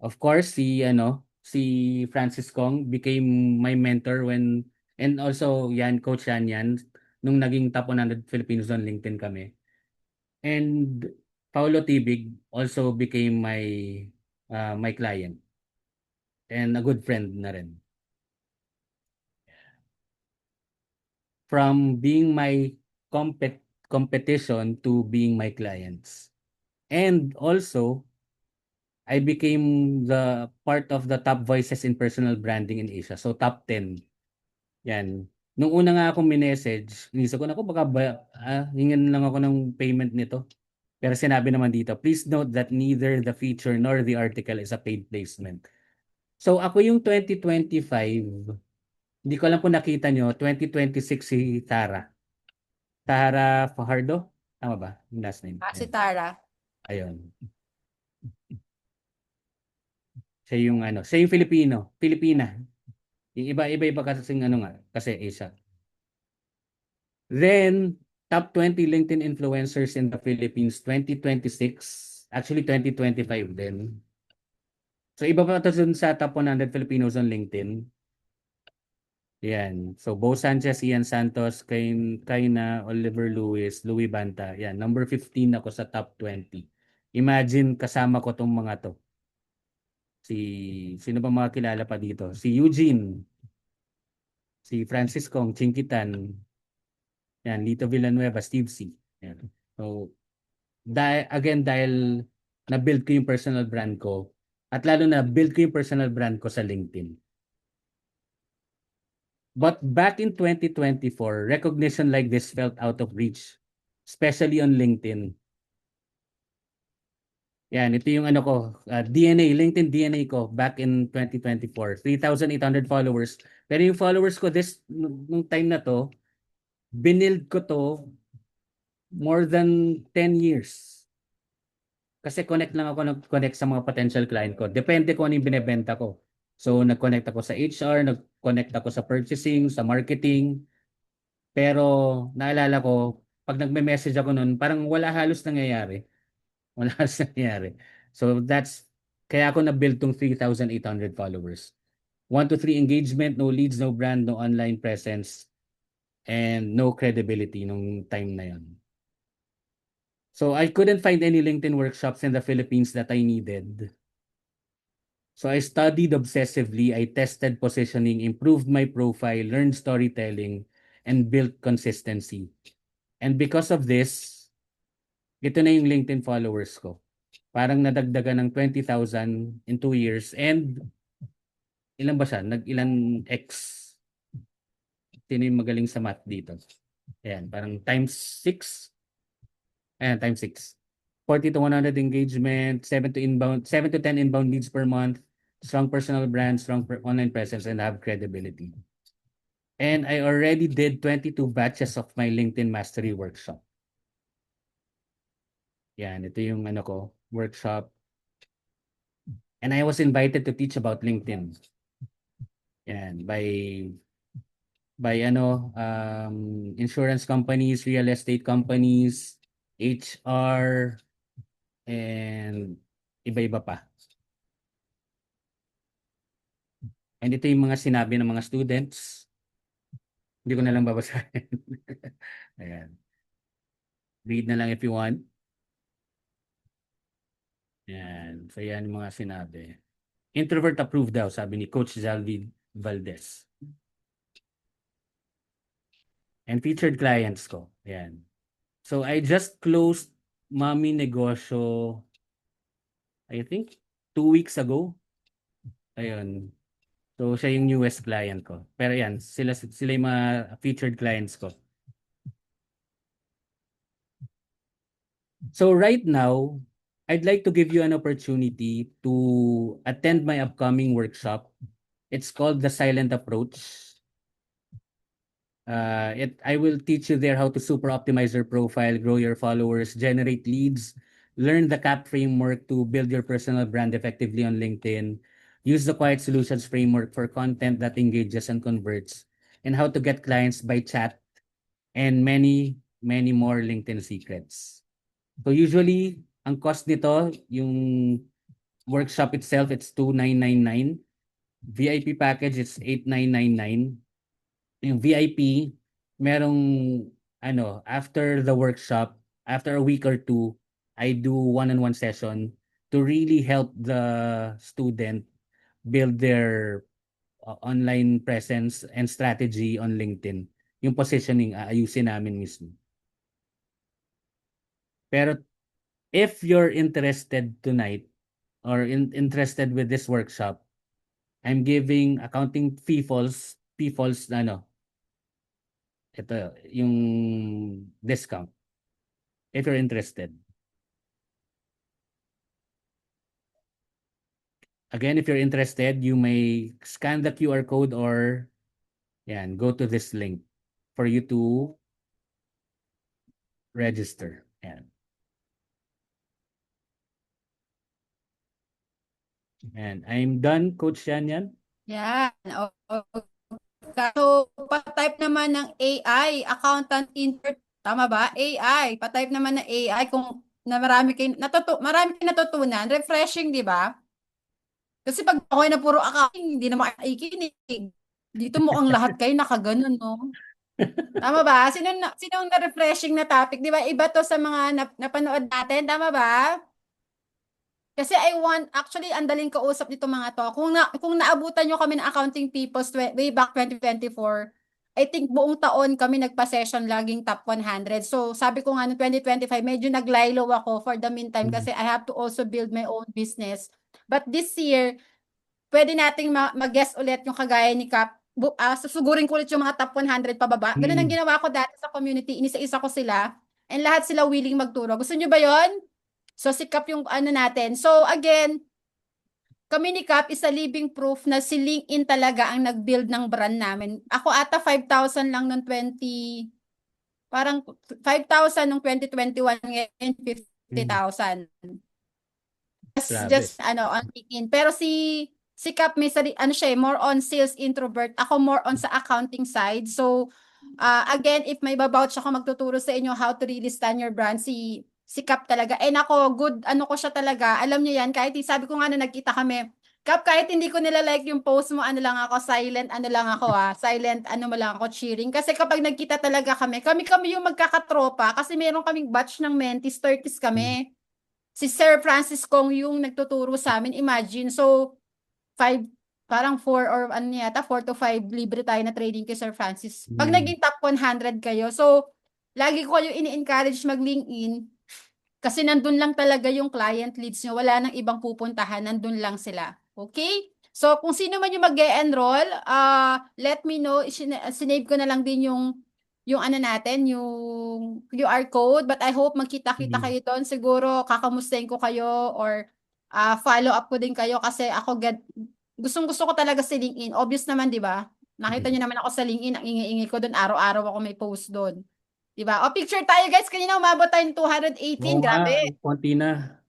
B: Of course, si Francis Kong became my mentor and also Coach Yan Yan, nung naging top 100 Filipinos on LinkedIn kami. And Paulo Tibig also became my client and a good friend na rin. From being my competition to being my clients. And also, I became the part of the top voices in personal branding in Asia. So, top 10. Yan. Nung una nga akong minessage, inisip ko, baka hingin lang ako ng payment nito. Pero sinabi naman dito, please note that neither the feature nor the article is a paid placement. So, ako yung 2025, hindi ko alam kung nakita nyo, 2026 si Tara. Tara Fajardo? Tama ba? Yung last name.
A: Si Tara.
B: Ayun. Siya yung Filipina. Yung iba kasing kasi Asia. Then, top 20 LinkedIn influencers in the Philippines 2026, actually 2025 din. So iba pa ito dun sa top 100 Filipinos on LinkedIn. Yan. So Bo Sanchez, Ian Santos, Kaina, Oliver Lewis, Louis Banta. Yan. Number 15 ako sa top 20. Imagine kasama ko tong mga to. Sino ba mga kilala pa dito? Si Eugene, si Francis Kong, Chinkitan, yan, Lito Villanueva, Steve C. Yan. So, dahil na-build ko yung personal brand ko, at lalo na build ko yung personal brand ko sa LinkedIn. But back in 2024, recognition like this felt out of reach, especially on LinkedIn. Yan, ito yung ano ko, DNA, LinkedIn DNA ko back in 2024, 3,800 followers. Pero yung followers ko nung time na to, binild ko to more than 10 years. Kasi nag-connect sa mga potential client ko. Depende kung ano yung binebenta ko. So, nag-connect ako sa HR, nag-connect ako sa purchasing, sa marketing. Pero, naalala ko, pag nagme-message ako nun, parang wala halos nangyayari. Wala halos nangyayari. So, kaya ako na-build tong 3,800 followers. 1 to 3 engagement, no leads, no brand, no online presence, and no credibility nung time na yon. So I couldn't find any LinkedIn workshops in the Philippines that I needed. So I studied obsessively, I tested positioning, improved my profile, learned storytelling, and built consistency. And because of this, ito na yung LinkedIn followers ko. Parang nadagdagan ng 20,000 in 2 years. And ilan ba siya? Nag-ilan X? Sino yung magaling sa math dito? Ayan, parang times 6. Ayan, times 6. 40 to 100 engagement, 7 to 10 inbound leads per month, strong personal brand, strong online presence, and have credibility. And I already did 22 batches of my LinkedIn Mastery Workshop. Yan, ito yung workshop. And I was invited to teach about LinkedIn. Yan, by insurance companies, real estate companies, HR, and iba-iba pa. And ito yung mga sinabi ng mga students. Hindi ko na lang babasahin. Ayan. Read na lang if you want. Ayan. So yan yung mga sinabi. Introvert approved daw, sabi ni Coach Zalvi Valdez. And featured clients ko. Ayan. So I just closed Mami Negosyo, I think, 2 weeks ago. Ayun. So siya yung newest client ko. Pero yan, sila yung mga featured clients ko. So right now, I'd like to give you an opportunity to attend my upcoming workshop. It's called The Silent Approach. I will teach you there how to super optimize your profile, grow your followers, generate leads, learn the CAP framework to build your personal brand effectively on LinkedIn, use the Quiet Solutions framework for content that engages and converts, and how to get clients by chat, and many, many more LinkedIn secrets. So usually, ang cost nito, yung workshop itself, it's 2,999. VIP package, it's 8,999. Yung VIP, merong, after the workshop, after a week or two, I do one-on-one session to really help the student build their online presence and strategy on LinkedIn. Yung positioning, ayusin namin mismo. Pero if you're interested tonight or interested with this workshop, I'm giving accounting fee falls ito yung discount if you're interested. Again, if you're interested, you may scan the QR code or go to this link for you to register. Yan. And I'm done, Coach Yan.
A: Yan. ka. So, pa-type naman ng AI, accountant intern, tama ba? AI, pa-type naman ng AI kung na marami kayong natutunan, refreshing, di ba? Kasi pag ako na puro accounting, hindi naman ikinig. Dito mukhang lahat kayo nakaganon, no? Tama ba? Sinong na-refreshing na topic? Di ba? Iba to sa mga napanood natin. Tama ba? Kasi actually, ang daling kausap nito mga to. Kung naabutan nyo kami ng accounting peoples way back 2024, I think buong taon kami nagpa-session laging top 100. So, sabi ko nga no 2025, medyo naglaylo ako for the meantime kasi I have to also build my own business. But this year, pwede nating mag-guess ulit yung kagaya ni Cap. Susugurin ko ulit yung mga top 100 pababa. Ganun ang ginawa ko dati sa community. Inisa-isa ko sila and lahat sila willing magturo. Gusto nyo ba yon? So, si Cap yung ano natin. So, again, kami ni Cap is a living proof na si LinkedIn talaga ang nag-build ng brand namin. Ako ata 5,000 lang noong parang 5,000 noong 2021, ngayon 50,000. Just on LinkedIn. Pero si Cap may ano siya, more on sales introvert. Ako more on sa accounting side. So, again, if may babouch ako magtuturo sa inyo how to really stand your brand, si Cap talaga. And ako, good, ano ko siya talaga. Alam niyo yan, kahit sabi ko nga na nagkita kami, Cap, kahit hindi ko nila like yung post mo, ano lang ako, silent, ano lang ako silent, ano mo lang ako, cheering. Kasi kapag nagkita talaga kami yung magkakatropa, kasi meron kaming batch ng mentees, 30s kami. Si Sir Francis Kong yung nagtuturo sa amin, imagine. So, 5, parang 4 or ano yata, 4 to 5 libre tayo na trading kay Sir Francis. Pag naging top 100 kayo, so, lagi ko kayo ini-encourage mag-LinkedIn kasi nandun lang talaga yung client leads nyo. Wala nang ibang pupuntahan, nandun lang sila. Okay? So, kung sino man yung mag-e-enroll, let me know. Sinave ko na lang din yung ano natin, yung QR code. But I hope magkita-kita kayo doon. Siguro, kakamustahin ko kayo or follow up ko din kayo kasi ako gustong-gusto ko talaga si LinkedIn. Obvious naman, di ba? Nakita niyo naman ako sa LinkedIn, ang ingay-ingay ko doon. Araw-araw ako may post doon. Di ba? O, picture tayo guys. Kanina umabot tayo ng 218. Grabe.
B: Konti na.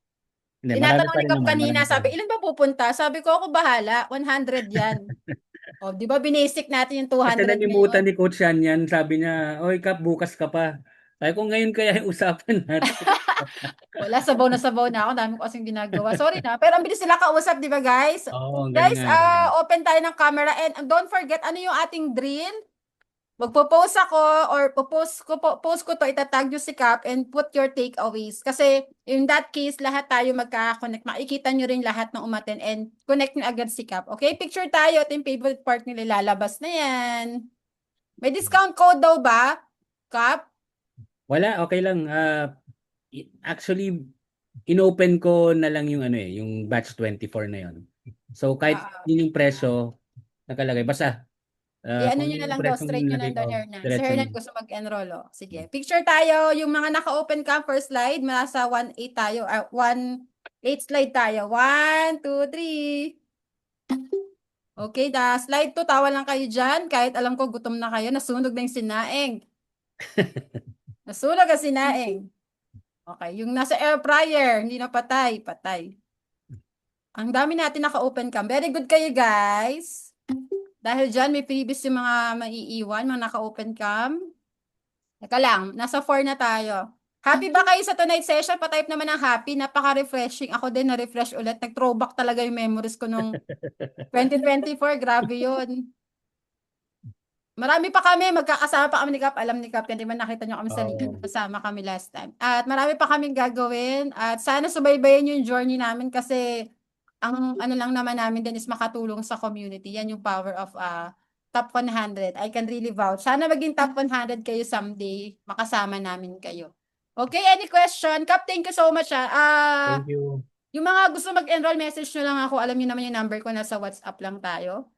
B: Hindi, marami
A: Tinatanong
B: pa
A: ni
B: rin
A: Kap
B: naman.
A: kanina,
B: Marami pa
A: sabi,
B: rin.
A: ilan ba pupunta? Sabi ko, ako bahala. 100 yan. O, di ba binasic natin yung
B: Kasi
A: 200
B: nalimutan
A: ngayon?
B: ni Coach yan, sabi niya, oy Kap, bukas ka pa. Sabi ko, ngayon kaya yung usapan natin.
A: Wala, sabaw na ako. Dami ko kasing ginagawa. Sorry na. Pero ang bilis sila kausap, di ba guys?
B: Oo, ang galing
A: Guys,
B: nga. Galing.
A: open tayo ng camera and don't forget, ano yung ating drill? Magpo-post ako or post ko to, itatag nyo si Cap and put your takeaways. Kasi in that case, lahat tayo magka-connect. Makikita nyo rin lahat ng umaten and connect nyo agad si Cap. Okay? Picture tayo. Ito yung favorite part nila. Lalabas na yan. May discount code daw ba, Cap?
B: Wala, okay lang. Actually, inopen ko na lang yung yung batch 24 na yon. So kahit yun yung presyo nakalagay, basta
A: I-ano
B: kung
A: nyo
B: yun
A: na
B: yung
A: lang daw,
B: presyo
A: straight nyo
B: nilagay
A: lang daw,
B: ko,
A: Hernan. Si
B: diretso
A: Hernan
B: na.
A: gusto mag-enroll, oh. Sige. Picture tayo, yung mga naka-open cam, first slide, nasa 1.8 tayo, 1.8 slide tayo. 1, 2, 3. Okay, slide 2, tawa lang kayo dyan. Kahit alam ko, gutom na kayo, nasunog na yung sinaing. Nasunog ang sinaing. Okay, yung nasa air fryer, hindi na patay. Ang dami natin naka-open cam. Very good kayo, guys. Dahil dyan, may previous yung mga maiiwan, mga naka-open cam. Teka lang, nasa 4 na tayo. Happy ba kayo sa tonight session? Pa-type naman ng happy. Napaka-refreshing. Ako din na-refresh ulit. Nag-throwback talaga yung memories ko nung 2024. Grabe yun. Marami pa kami. Magkakasama pa kami ni Cap. Alam ni Cap yan. Di ba nakita nyo kami sa LinkedIn? Kasama kami last time. At marami pa kaming gagawin. At sana subaybayan yung journey namin kasi ang ano lang naman namin din is makatulong sa community. Yan yung power of top 100. I can really vouch. Sana maging top 100 kayo someday. Makasama namin kayo. Okay, any question? Cap, thank you so much.
B: Thank you.
A: Yung mga gusto mag-enroll, message nyo lang ako. Alam niyo naman yung number ko. Nasa WhatsApp lang tayo.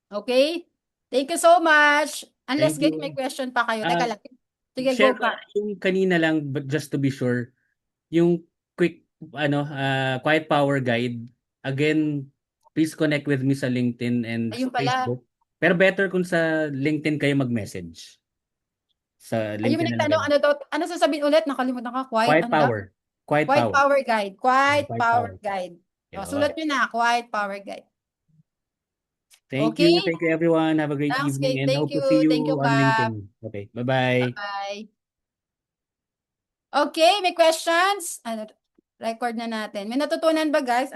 A: Okay? Thank you so much. Unless
B: Thank
A: guys,
B: you.
A: may question pa kayo. Teka lang. Sige,
B: Share
A: go
B: ko
A: ka.
B: yung kanina lang, but just to be sure, yung quick quiet power guide. Again, please connect with me sa LinkedIn and
A: Ayun pala.
B: Facebook. Pero better kung sa LinkedIn kayo mag-message. Sa
A: Ayun may
B: LinkedIn na
A: nagtanong,
B: lang.
A: ano sasabihin ulit? Nakalimutan ka.
B: Quiet
A: Ano daw?
B: power. Quiet
A: Quiet
B: power.
A: power guide. Quiet
B: Quiet
A: power
B: power.
A: guide.
B: Yun.
A: Sulat nyo na. Quiet power guide.
B: Thank
A: Okay?
B: you everyone. Have a great
A: Thanks,
B: evening
A: Kate.
B: and
A: Thank
B: hope to
A: you.
B: see
A: Thank you,
B: you on
A: Pap.
B: LinkedIn. Okay, bye-bye.
A: Bye. Okay, may questions? Ano, record na natin. May natutunan ba, guys?